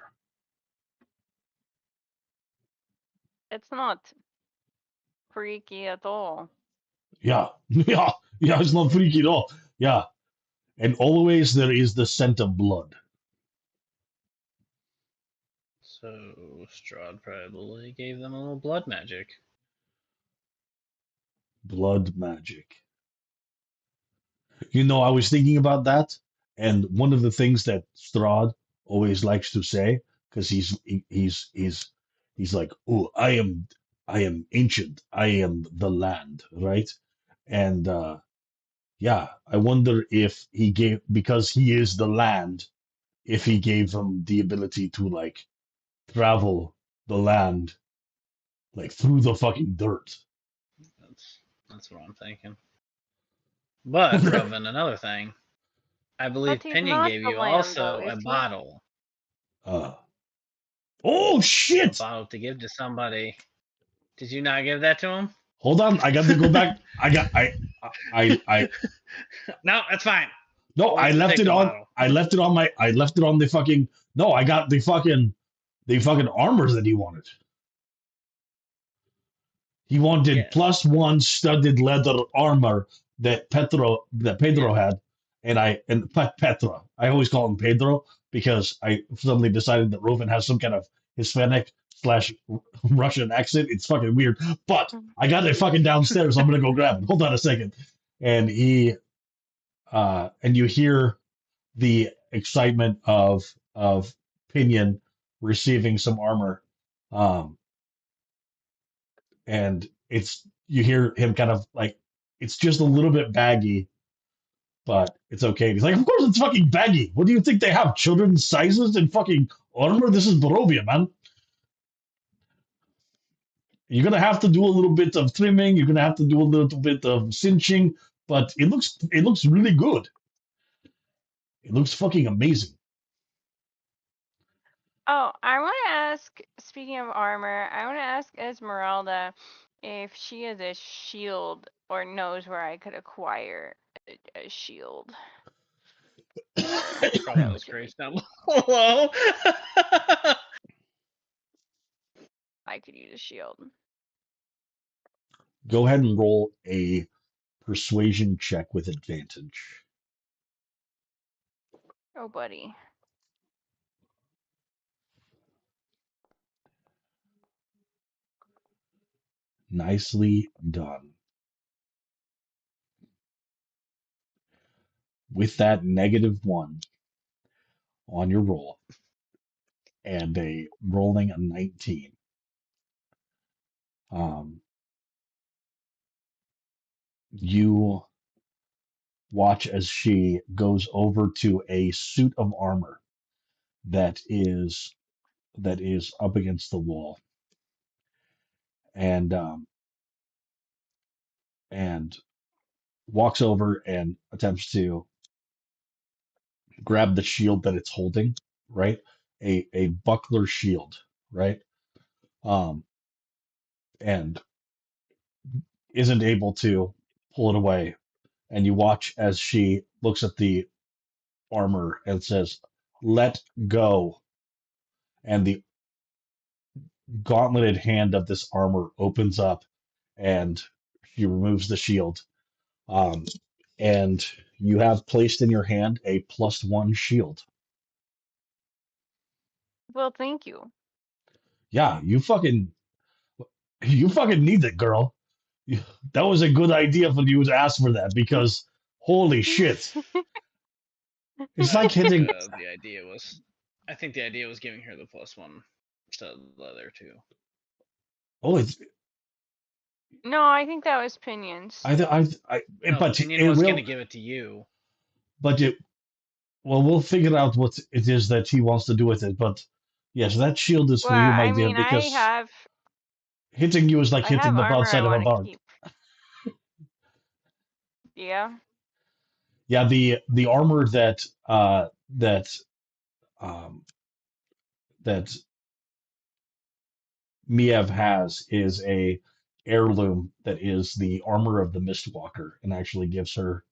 [SPEAKER 3] It's not freaky at all.
[SPEAKER 1] Yeah, yeah, yeah. It's not freaky at all. Yeah, and always there is the scent of blood.
[SPEAKER 4] So Strahd probably gave them a little blood magic.
[SPEAKER 1] Blood magic. I was thinking about that, and one of the things that Strahd always likes to say, because he's like, "Oh, I am ancient. I am the land," right? And yeah, I wonder if he gave, because he is the land, if he gave him the ability to like travel the land like through the fucking dirt.
[SPEAKER 4] That's what I'm thinking. But Robin, another thing. I believe
[SPEAKER 3] But he's
[SPEAKER 4] Pinion
[SPEAKER 3] not
[SPEAKER 4] gave
[SPEAKER 3] the
[SPEAKER 4] you
[SPEAKER 3] land, though,
[SPEAKER 4] also a
[SPEAKER 3] is he?
[SPEAKER 4] bottle.
[SPEAKER 1] Uh, oh
[SPEAKER 4] A
[SPEAKER 1] shit!
[SPEAKER 4] bottle to give to somebody. Did you not give that to him?
[SPEAKER 1] Hold on, I got to go back. I
[SPEAKER 4] No, that's fine.
[SPEAKER 1] no,
[SPEAKER 4] We'll
[SPEAKER 1] I left
[SPEAKER 4] take
[SPEAKER 1] it
[SPEAKER 4] the
[SPEAKER 1] on.
[SPEAKER 4] bottle.
[SPEAKER 1] I left it on the fucking. No, I got the fucking armors that he wanted. He wanted
[SPEAKER 4] Yes.
[SPEAKER 1] +1 studded leather armor that Pedro had, and Petra. I always call him Pedro because I suddenly decided that Rovan has some kind of Hispanic slash Russian accent. It's fucking weird, but I got it fucking downstairs. So I'm gonna go grab it. Hold on a second, and and you hear the excitement of Pinion receiving some armor, um, and you hear him kind of like, it's just a little bit baggy, but it's okay. He's like, of course it's fucking baggy. What do you think they have? Children's sizes in fucking armor? This is Barovia, man. You're gonna have to do a little bit of trimming. You're gonna have to do a little bit of cinching, but it looks really good. It looks fucking amazing.
[SPEAKER 3] Oh, I want to ask, speaking of armor, I want to ask Esmeralda if she has a shield or knows where I could acquire a shield.
[SPEAKER 4] Probably
[SPEAKER 3] That
[SPEAKER 4] in
[SPEAKER 3] would
[SPEAKER 4] this
[SPEAKER 3] be
[SPEAKER 4] grace down below.
[SPEAKER 3] I could use a shield.
[SPEAKER 1] Go ahead and roll a persuasion check with advantage.
[SPEAKER 3] Oh, buddy.
[SPEAKER 1] Nicely done. With that -1 on your roll and a rolling a 19, you watch as she goes over to a suit of armor that is up against the wall, and and walks over and attempts to grab the shield that it's holding, right? A buckler shield, right? Um, and isn't able to pull it away. And you watch as she looks at the armor and says, "Let go." And the gauntleted hand of this armor opens up, and she removes the shield. Um, and you have placed in your hand a +1 shield.
[SPEAKER 3] Well, thank you.
[SPEAKER 1] Yeah, you fucking need it, girl. That was a good idea for you to ask for that, because holy shit. It's like hitting.
[SPEAKER 4] The idea was, I think the idea was giving her the +1 stud leather too.
[SPEAKER 1] Oh, it's.
[SPEAKER 3] No, I think that was Pinion's.
[SPEAKER 4] No,
[SPEAKER 1] But
[SPEAKER 4] Pinion
[SPEAKER 1] it
[SPEAKER 4] was
[SPEAKER 1] will.
[SPEAKER 4] gonna give it to you.
[SPEAKER 1] But well, we'll figure out what it is that he wants to do with it. But yes, that shield is
[SPEAKER 3] Well,
[SPEAKER 1] for you, my
[SPEAKER 3] I
[SPEAKER 1] dear,
[SPEAKER 3] mean, I
[SPEAKER 1] because
[SPEAKER 3] have
[SPEAKER 1] Hitting you is like
[SPEAKER 3] I
[SPEAKER 1] hitting
[SPEAKER 3] have
[SPEAKER 1] the
[SPEAKER 3] armor I
[SPEAKER 1] outside of a
[SPEAKER 3] want to
[SPEAKER 1] barn.
[SPEAKER 3] keep. Yeah.
[SPEAKER 1] Yeah, the armor um, that Miev has is a heirloom that is the armor of the Mistwalker and actually gives her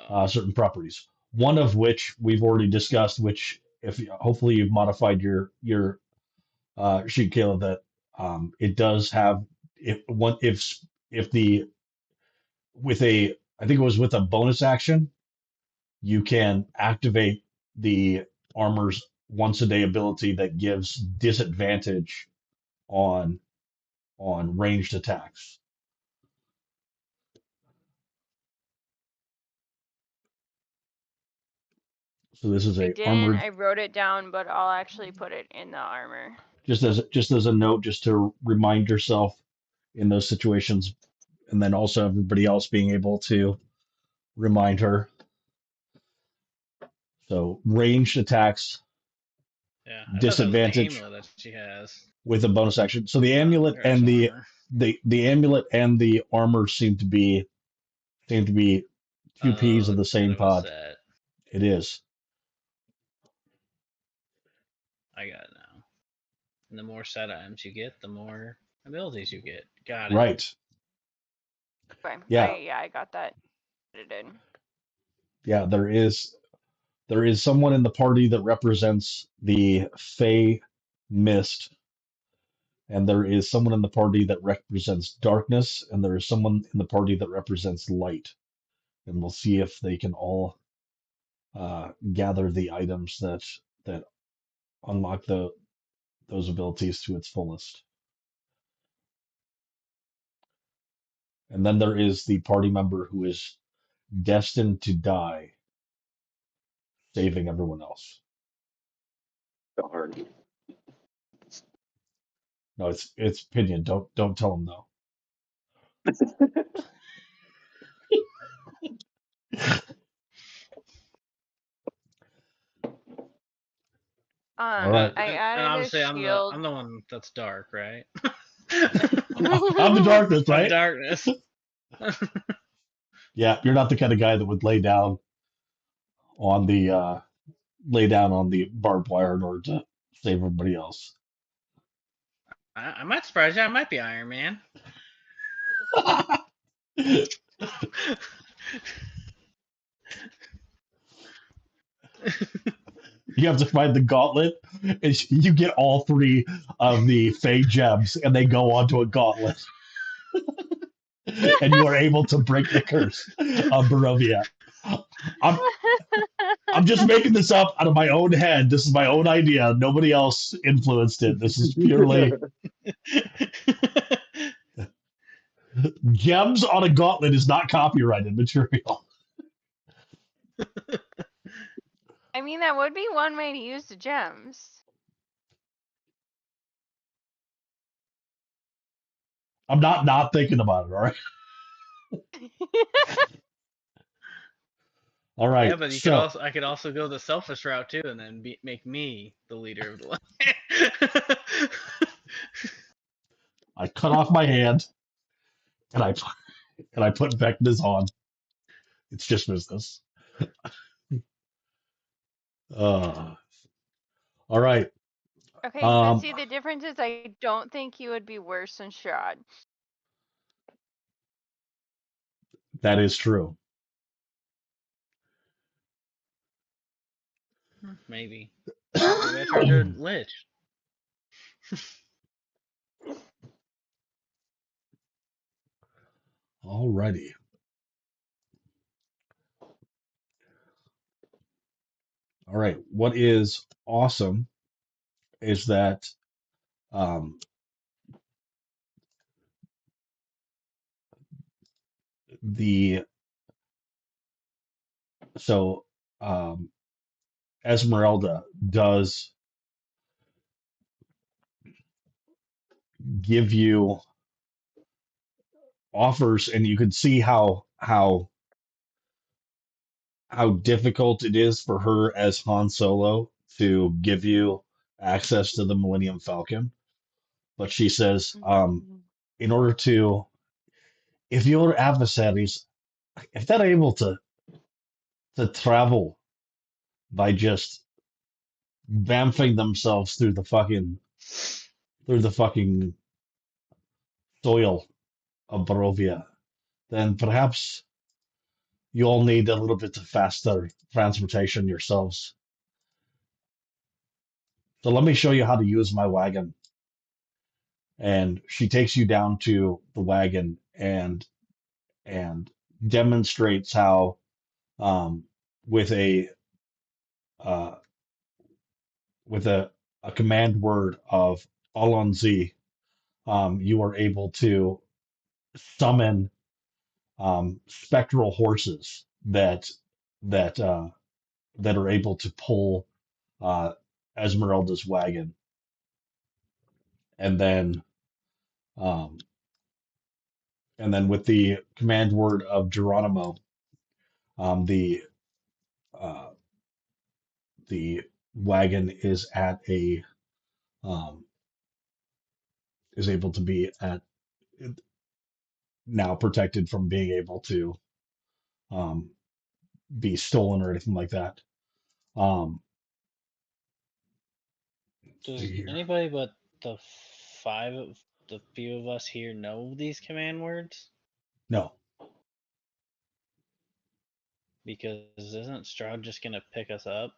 [SPEAKER 4] Oh.
[SPEAKER 1] certain properties. One of which we've already discussed, which if hopefully you've modified your sheet, Caleb, that it does have if the with a I think it was with a bonus action you can activate the armor's once a day ability that gives disadvantage on ranged attacks. So this is
[SPEAKER 3] I
[SPEAKER 1] a
[SPEAKER 3] didn't.
[SPEAKER 1] armored
[SPEAKER 3] I wrote it down, but I'll actually put it in the armor.
[SPEAKER 1] just as a note, just to remind yourself in those situations, and then also everybody else being able to remind her. So ranged attacks,
[SPEAKER 4] Yeah, I thought that was the
[SPEAKER 1] disadvantage
[SPEAKER 4] amulet that she has.
[SPEAKER 1] with a bonus action. So the amulet
[SPEAKER 4] Her
[SPEAKER 1] and
[SPEAKER 4] actual armor.
[SPEAKER 1] the amulet and the armor seem to be two peas
[SPEAKER 4] Oh,
[SPEAKER 1] of the
[SPEAKER 4] it's kind
[SPEAKER 1] same
[SPEAKER 4] of a
[SPEAKER 1] pod.
[SPEAKER 4] set.
[SPEAKER 1] It is.
[SPEAKER 4] I got it now. And the more set items you get, the more abilities you get. Got it.
[SPEAKER 1] Right.
[SPEAKER 3] Okay.
[SPEAKER 1] Yeah.
[SPEAKER 3] I got that. Put it in.
[SPEAKER 1] Yeah, there is someone in the party that represents the Fey Mist, and there is someone in the party that represents darkness, and there is someone in the party that represents light. And we'll see if they can all gather the items that unlock those abilities to its fullest. And then there is the party member who is destined to die, saving everyone else.
[SPEAKER 2] Darn.
[SPEAKER 1] No, it's opinion. Don't tell them though. All right.
[SPEAKER 3] I
[SPEAKER 4] And
[SPEAKER 3] added a
[SPEAKER 4] obviously,
[SPEAKER 3] shield.
[SPEAKER 4] I'm the one that's dark, right?
[SPEAKER 1] I'm the darkness,
[SPEAKER 4] I'm
[SPEAKER 1] right?
[SPEAKER 4] darkness.
[SPEAKER 1] Yeah, you're not the kind of guy that would on the lay down on the barbed wire in order to save everybody else.
[SPEAKER 4] I might surprise you. I might be Iron Man.
[SPEAKER 1] You have to find the gauntlet, and you get all three of the Fey gems, and they go onto a gauntlet, and you are able to break the curse of Barovia. I'm I'm just making this up out of my own head. This is my own idea. Nobody else influenced it. This is purely gems on a gauntlet is not copyrighted material.
[SPEAKER 3] I mean, that would be one way to use the gems.
[SPEAKER 1] I'm not thinking about it. All right. All right.
[SPEAKER 4] Yeah, but you could
[SPEAKER 1] So
[SPEAKER 4] also I could also go the selfish route too, and then make me the leader of the line.
[SPEAKER 1] I cut off my hand, and I put Vecna's on. It's just business. Uh, all right.
[SPEAKER 3] Okay, but see, the difference is I don't think he would be worse than Strahd.
[SPEAKER 1] That is true.
[SPEAKER 4] Maybe. Maybe I turned to Lich.
[SPEAKER 1] Alrighty. All right. What is awesome is that um, the so Esmeralda does give you offers, and you can see how difficult it is for her as Han Solo to give you access to the Millennium Falcon. But she says,
[SPEAKER 3] Mhm.
[SPEAKER 1] in order to, if your adversaries, if they're able to travel by just vamping themselves through the fucking soil of Barovia, then perhaps you all need a little bit faster transportation yourselves. So let me show you how to use my wagon. And she takes you down to the wagon and demonstrates how um, with a uh, with a command word of Alonzi, you are able to summon spectral horses that that are able to pull uh, Esmeralda's wagon, and then um, and then with the command word of Geronimo, um, the uh, the wagon um, is able to be at now protected from being able to um, be stolen or anything like that. Um, let's
[SPEAKER 4] Does
[SPEAKER 1] see here.
[SPEAKER 4] anybody but the the few of us here know these command words?
[SPEAKER 1] No,
[SPEAKER 4] Because isn't Strahd just gonna pick us up?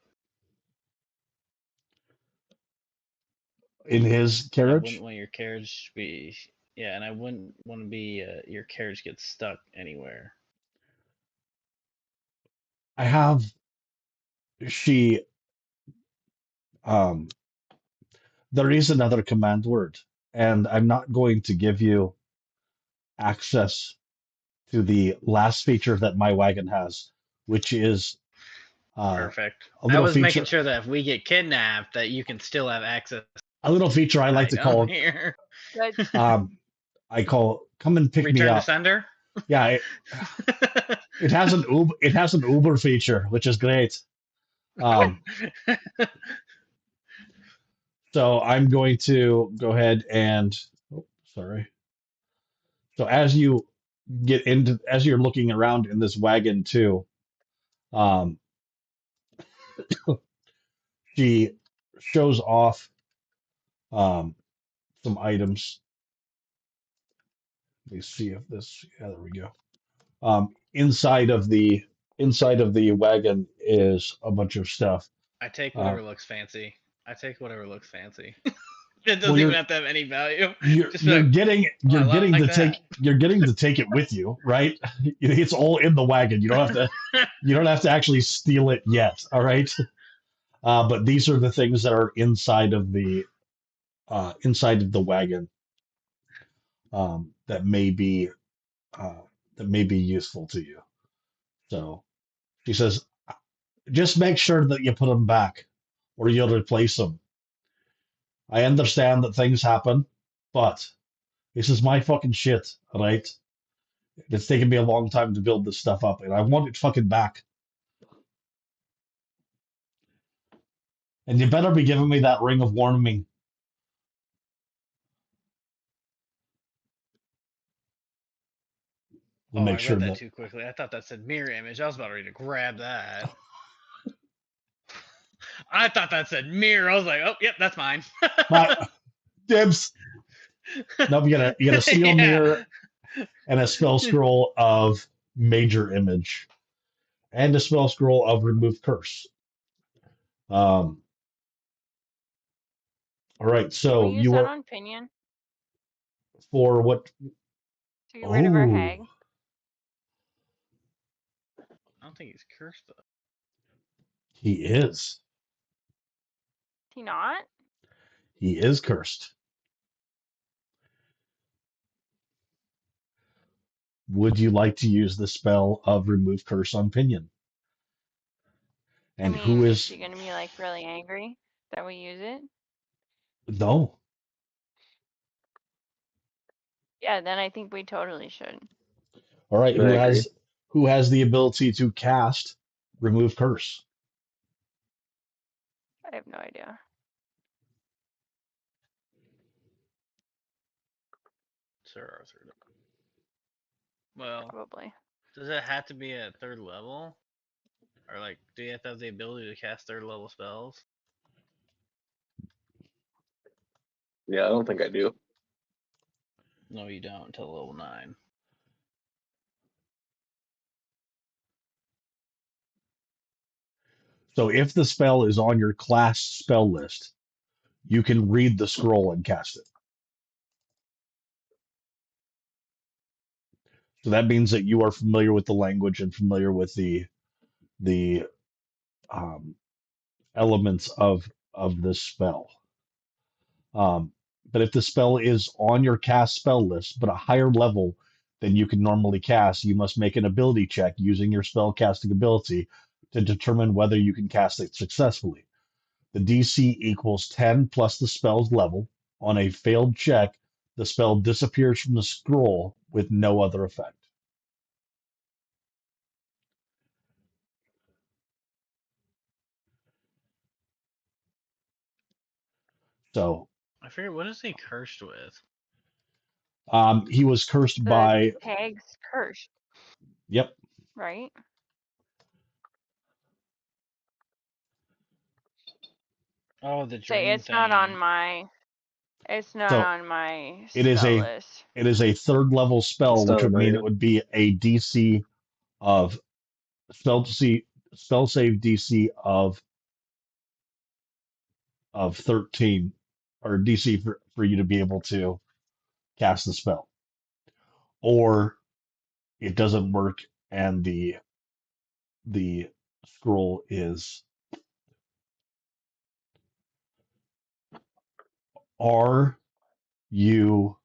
[SPEAKER 1] in his
[SPEAKER 4] And I wouldn't
[SPEAKER 1] carriage,
[SPEAKER 4] want your carriage to be, yeah, and I wouldn't want to be your carriage gets stuck anywhere.
[SPEAKER 1] I have she. Um, there is another command word, and I'm not going to give you access to the last feature that my wagon has, which is
[SPEAKER 4] Perfect.
[SPEAKER 1] a
[SPEAKER 4] I
[SPEAKER 1] little
[SPEAKER 4] was making
[SPEAKER 1] feature.
[SPEAKER 4] sure that if we get kidnapped, that you can still have access to
[SPEAKER 1] A little feature I
[SPEAKER 4] the
[SPEAKER 1] like to
[SPEAKER 4] item
[SPEAKER 1] call.
[SPEAKER 4] here.
[SPEAKER 3] Good.
[SPEAKER 1] I call "Come and pick me
[SPEAKER 4] Return to
[SPEAKER 1] up."
[SPEAKER 4] sender.
[SPEAKER 1] Yeah, it has an Uber feature, which is great. Um, so I'm going to go ahead and sorry. So as you're looking around in this wagon too, um, she shows off um, some items. Let me see if this. Yeah, there we go. Inside of the wagon is a bunch of stuff.
[SPEAKER 4] I take
[SPEAKER 1] Uh,
[SPEAKER 4] whatever looks fancy. I take whatever looks fancy. It
[SPEAKER 1] well,
[SPEAKER 4] doesn't even have to have any value. Just be
[SPEAKER 1] you're
[SPEAKER 4] like, oh, I
[SPEAKER 1] you're getting
[SPEAKER 4] like
[SPEAKER 1] to
[SPEAKER 4] that.
[SPEAKER 1] take it with you, right? It's all in the wagon. You don't have to actually steal it yet. All right. But these are the things that are inside of the wagon that may be uh, useful to you. So she says, just make sure that you put them back, or you'll replace them. I understand that things happen, but this is my fucking shit, all right? It's taken me a long time to build this stuff up, and I want it fucking back. And you better be giving me that ring of warning. We'll
[SPEAKER 4] Oh,
[SPEAKER 1] make
[SPEAKER 4] I
[SPEAKER 1] sure
[SPEAKER 4] read that
[SPEAKER 1] that.
[SPEAKER 4] too quickly. I thought that said mirror image. I was about ready to grab that. I thought that said mirror. I was like, oh, yep, that's mine.
[SPEAKER 1] My dibs. No, you get a seal
[SPEAKER 4] Yeah.
[SPEAKER 1] mirror and a spell scroll of major image and a spell scroll of remove curse. Um, all right,
[SPEAKER 3] Can we
[SPEAKER 1] so
[SPEAKER 3] use
[SPEAKER 1] you
[SPEAKER 3] that
[SPEAKER 1] are
[SPEAKER 3] on Pinion
[SPEAKER 1] for what?
[SPEAKER 3] to get rid of our hag?
[SPEAKER 1] Oh,
[SPEAKER 4] I don't think he's cursed though.
[SPEAKER 1] he is.
[SPEAKER 3] Is he not?
[SPEAKER 1] He is cursed. Would you like to use the spell of remove curse on Pinion?
[SPEAKER 3] I
[SPEAKER 1] And who
[SPEAKER 3] mean, is
[SPEAKER 1] is
[SPEAKER 3] she gonna be like really angry that we use it?
[SPEAKER 1] no?
[SPEAKER 3] Yeah, then I think we totally should.
[SPEAKER 1] All right,
[SPEAKER 2] I agree.
[SPEAKER 1] who has the ability to cast remove curse?
[SPEAKER 3] I have no idea.
[SPEAKER 4] Sir Arthur. Well,
[SPEAKER 3] Probably.
[SPEAKER 4] does it have to be at 3rd level? Or like, do you have to have the ability to cast 3rd level spells?
[SPEAKER 2] Yeah, I don't think I do.
[SPEAKER 4] No, you don't until level 9.
[SPEAKER 1] So if the spell is on your class spell list, you can read the scroll and cast it. So that means that you are familiar with the language and familiar with the um, elements of this spell. But if the spell is on your cast spell list, but a higher level than you can normally cast, you must make an ability check using your spell casting ability to determine whether you can cast it successfully. The DC equals 10 plus the spell's level. On a failed check, the spell disappears from the scroll with no other effect. So
[SPEAKER 4] I figured, what is he cursed with?
[SPEAKER 1] he was cursed
[SPEAKER 3] The
[SPEAKER 1] by,
[SPEAKER 3] tag's cursed,
[SPEAKER 1] yep.
[SPEAKER 3] right?
[SPEAKER 4] Oh, the
[SPEAKER 3] Say
[SPEAKER 4] dream
[SPEAKER 3] it's not on
[SPEAKER 4] thing.
[SPEAKER 3] my
[SPEAKER 1] So it is
[SPEAKER 3] spell
[SPEAKER 1] a
[SPEAKER 3] list.
[SPEAKER 1] it is a third level spell,
[SPEAKER 2] It's
[SPEAKER 1] which
[SPEAKER 2] not
[SPEAKER 1] would
[SPEAKER 2] on
[SPEAKER 1] mean
[SPEAKER 2] mine.
[SPEAKER 1] it would be a DC of spell DC spell save DC of 13 or DC for you to be able to cast the spell. Or it doesn't work and the scroll is are you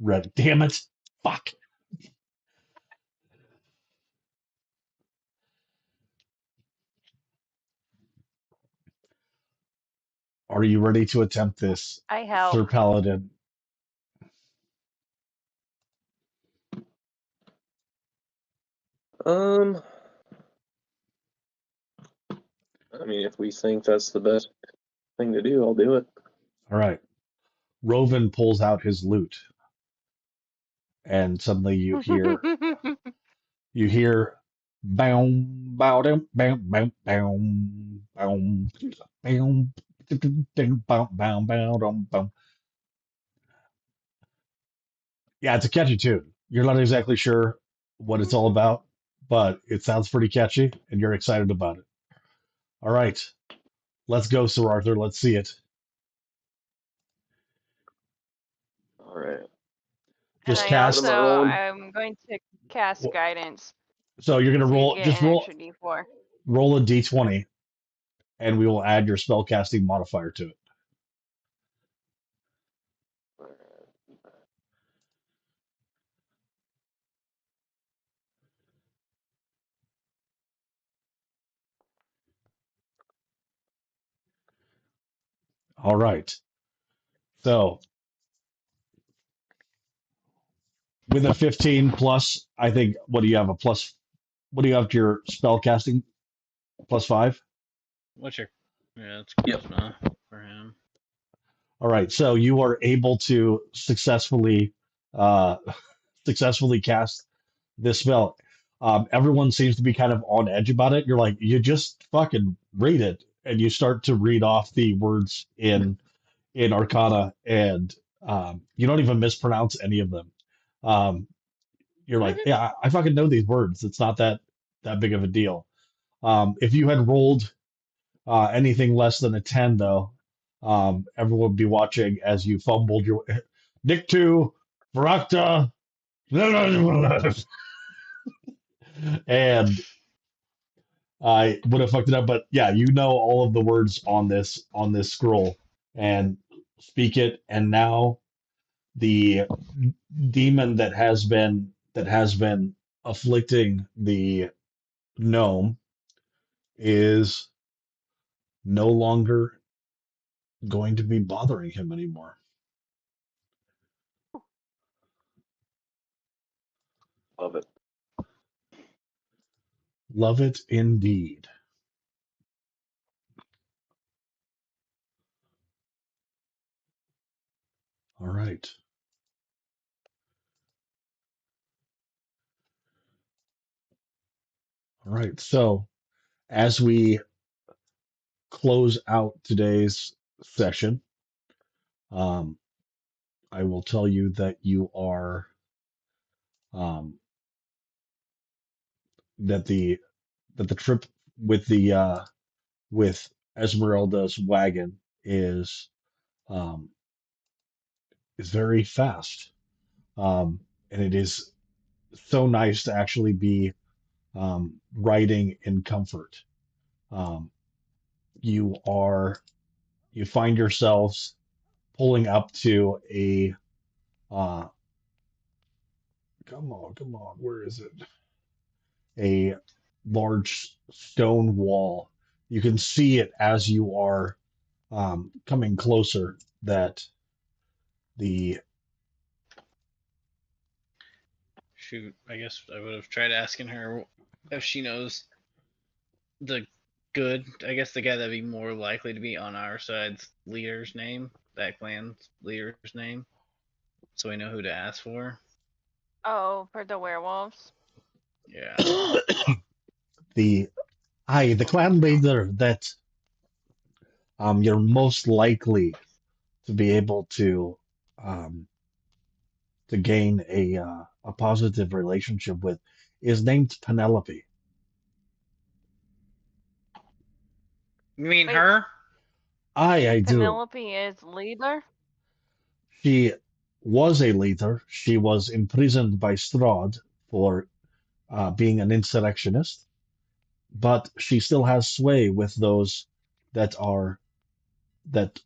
[SPEAKER 1] ready? Damn it. Fuck. Are you ready to attempt this,
[SPEAKER 3] I
[SPEAKER 1] Sir
[SPEAKER 3] help.
[SPEAKER 1] Paladin?
[SPEAKER 2] I mean, if we think that's the best thing to do, I'll do it.
[SPEAKER 1] All right. Roven pulls out his lute, and suddenly you hear boom, bow, dum, bam, bam, bam, bam, bam, ding, ding, bam, bam, bam, dum, bam. Yeah, it's a catchy tune. You're not exactly sure what it's all about, but it sounds pretty catchy, and you're excited about it. All right, let's go, Sir Arthur. Let's see it.
[SPEAKER 2] All right.
[SPEAKER 3] And
[SPEAKER 1] Just
[SPEAKER 3] I
[SPEAKER 2] What
[SPEAKER 3] also
[SPEAKER 2] am
[SPEAKER 1] cast.
[SPEAKER 2] I rolling?
[SPEAKER 3] I'm going to cast guidance,
[SPEAKER 1] So you're gonna
[SPEAKER 3] so you
[SPEAKER 1] roll.
[SPEAKER 3] get
[SPEAKER 1] Just
[SPEAKER 3] an
[SPEAKER 1] roll.
[SPEAKER 3] extra D4.
[SPEAKER 1] Roll a d20, and we will add your spell casting modifier to it. All right. So with a 15 plus, I think, what do you have? A plus, what do you have to your spell casting? +5?
[SPEAKER 4] What's your? Yeah, it's
[SPEAKER 2] Yep.
[SPEAKER 4] charisma for him.
[SPEAKER 1] All right. So you are able to uh, successfully cast this spell. Everyone seems to be kind of on edge about it. You're like, you just fucking read it, and you start to read off the words in Arcana, and you don't even mispronounce any of them. Um, you're like, yeah, I fucking know these words. It's not that big of a deal. If you had rolled anything less than a 10, though, everyone would be watching as you fumbled your Nick 2, Varakta, and I would have fucked it up. But yeah, you know all of the words on this scroll and speak it. And now the demon that has been afflicting the gnome is no longer going to be bothering him anymore.
[SPEAKER 2] Love it.
[SPEAKER 1] Love it indeed. All right. All right. So as we close out today's session, um, I will tell you that you are um, that the trip with the with Esmeralda's wagon um, is very fast, and it is so nice to actually be riding in comfort. Um, you are you find yourselves pulling up to a uh, come on, where is it? A large stone wall. You can see it as you are coming closer that the
[SPEAKER 4] Shoot, I guess I would have tried asking her if she knows the I guess the guy that'd be more likely to be on our side's leader's name, that clan's leader's name, so we know who to ask for.
[SPEAKER 3] Oh, for the werewolves.
[SPEAKER 4] Yeah.
[SPEAKER 1] the the clan leader that you're most likely to be able um, to gain a positive relationship with is named Penelope.
[SPEAKER 4] You mean
[SPEAKER 3] Wait,
[SPEAKER 4] her?
[SPEAKER 1] I do.
[SPEAKER 3] Penelope is leader?
[SPEAKER 1] She was a leader. She was imprisoned by Strahd for being an insurrectionist, but she still has sway with those that are that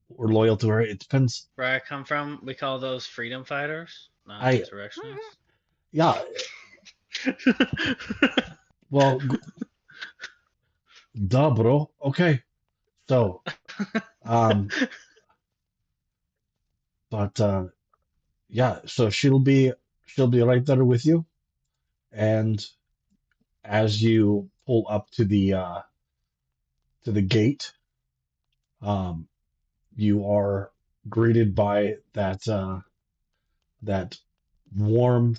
[SPEAKER 1] were loyal to her. It depends.
[SPEAKER 4] Where I come from, we call those freedom fighters, not
[SPEAKER 1] I
[SPEAKER 4] insurrectionists.
[SPEAKER 1] yeah. Well, duh, bro. Okay. So, um, but yeah. So she'll be right there with you, and as you pull up to the gate, um, you are greeted by that warm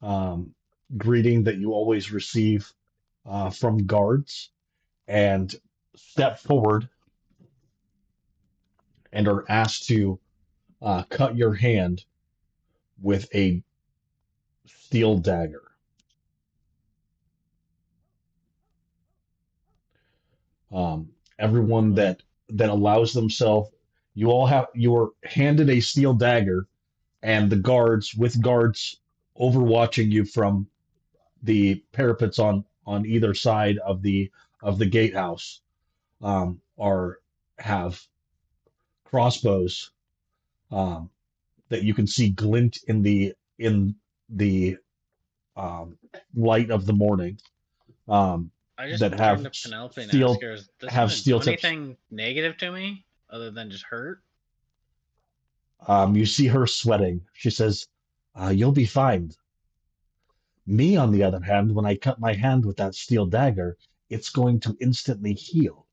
[SPEAKER 1] um, greeting that you always receive from guards, and step forward and are asked to cut your hand with a steel dagger. Everyone that allows themselves, you are handed a steel dagger, and the guards overwatching you from the parapets on either side of the gatehouse are have crossbows um, that you can see glint in the um, light of the morning
[SPEAKER 4] I just
[SPEAKER 1] that
[SPEAKER 4] turned to Penelope and asked her, "Is this
[SPEAKER 1] have
[SPEAKER 4] gonna
[SPEAKER 1] steel
[SPEAKER 4] do
[SPEAKER 1] tips.
[SPEAKER 4] anything negative to me other than just hurt?"
[SPEAKER 1] You see her sweating. She says, "You'll be fine." Me, on the other hand, when I cut my hand with that steel dagger, it's going to instantly heal.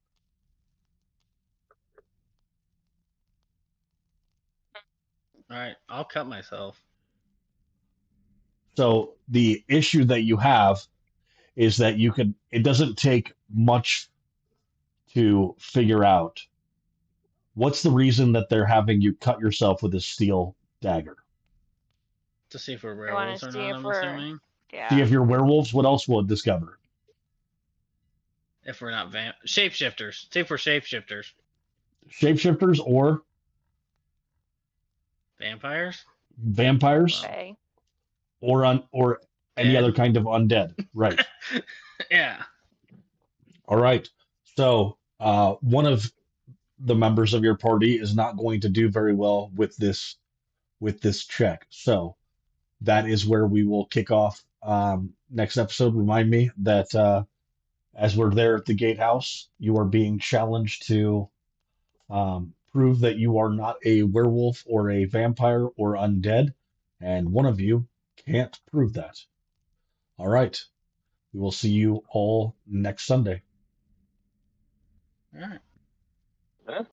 [SPEAKER 4] All right, I'll cut myself.
[SPEAKER 1] So the issue that you have is that it doesn't take much to figure out what's the reason that they're having you cut yourself with a steel dagger.
[SPEAKER 4] To see if we're
[SPEAKER 3] You want
[SPEAKER 4] werewolves
[SPEAKER 3] to
[SPEAKER 4] or
[SPEAKER 3] see
[SPEAKER 4] not,
[SPEAKER 3] if
[SPEAKER 4] I'm
[SPEAKER 3] we're,
[SPEAKER 4] assuming.
[SPEAKER 1] See
[SPEAKER 3] yeah.
[SPEAKER 1] if you're werewolves, what else will it discover?
[SPEAKER 4] If we're not shapeshifters. See if we're shapeshifters.
[SPEAKER 1] Shapeshifters or
[SPEAKER 4] Vampires?
[SPEAKER 1] vampires
[SPEAKER 4] Well,
[SPEAKER 3] Okay.
[SPEAKER 1] or any other
[SPEAKER 4] dead.
[SPEAKER 1] kind of undead. Right.
[SPEAKER 4] Yeah.
[SPEAKER 1] All right. So one of the members of your party is not going to do very well with this check. So that is where we will kick off next episode. Remind me that as we're there at the gatehouse, you are being challenged to prove that you are not a werewolf or a vampire or undead, and one of you can't prove that. All right. We will see you all next Sunday.
[SPEAKER 4] All right.
[SPEAKER 2] Huh?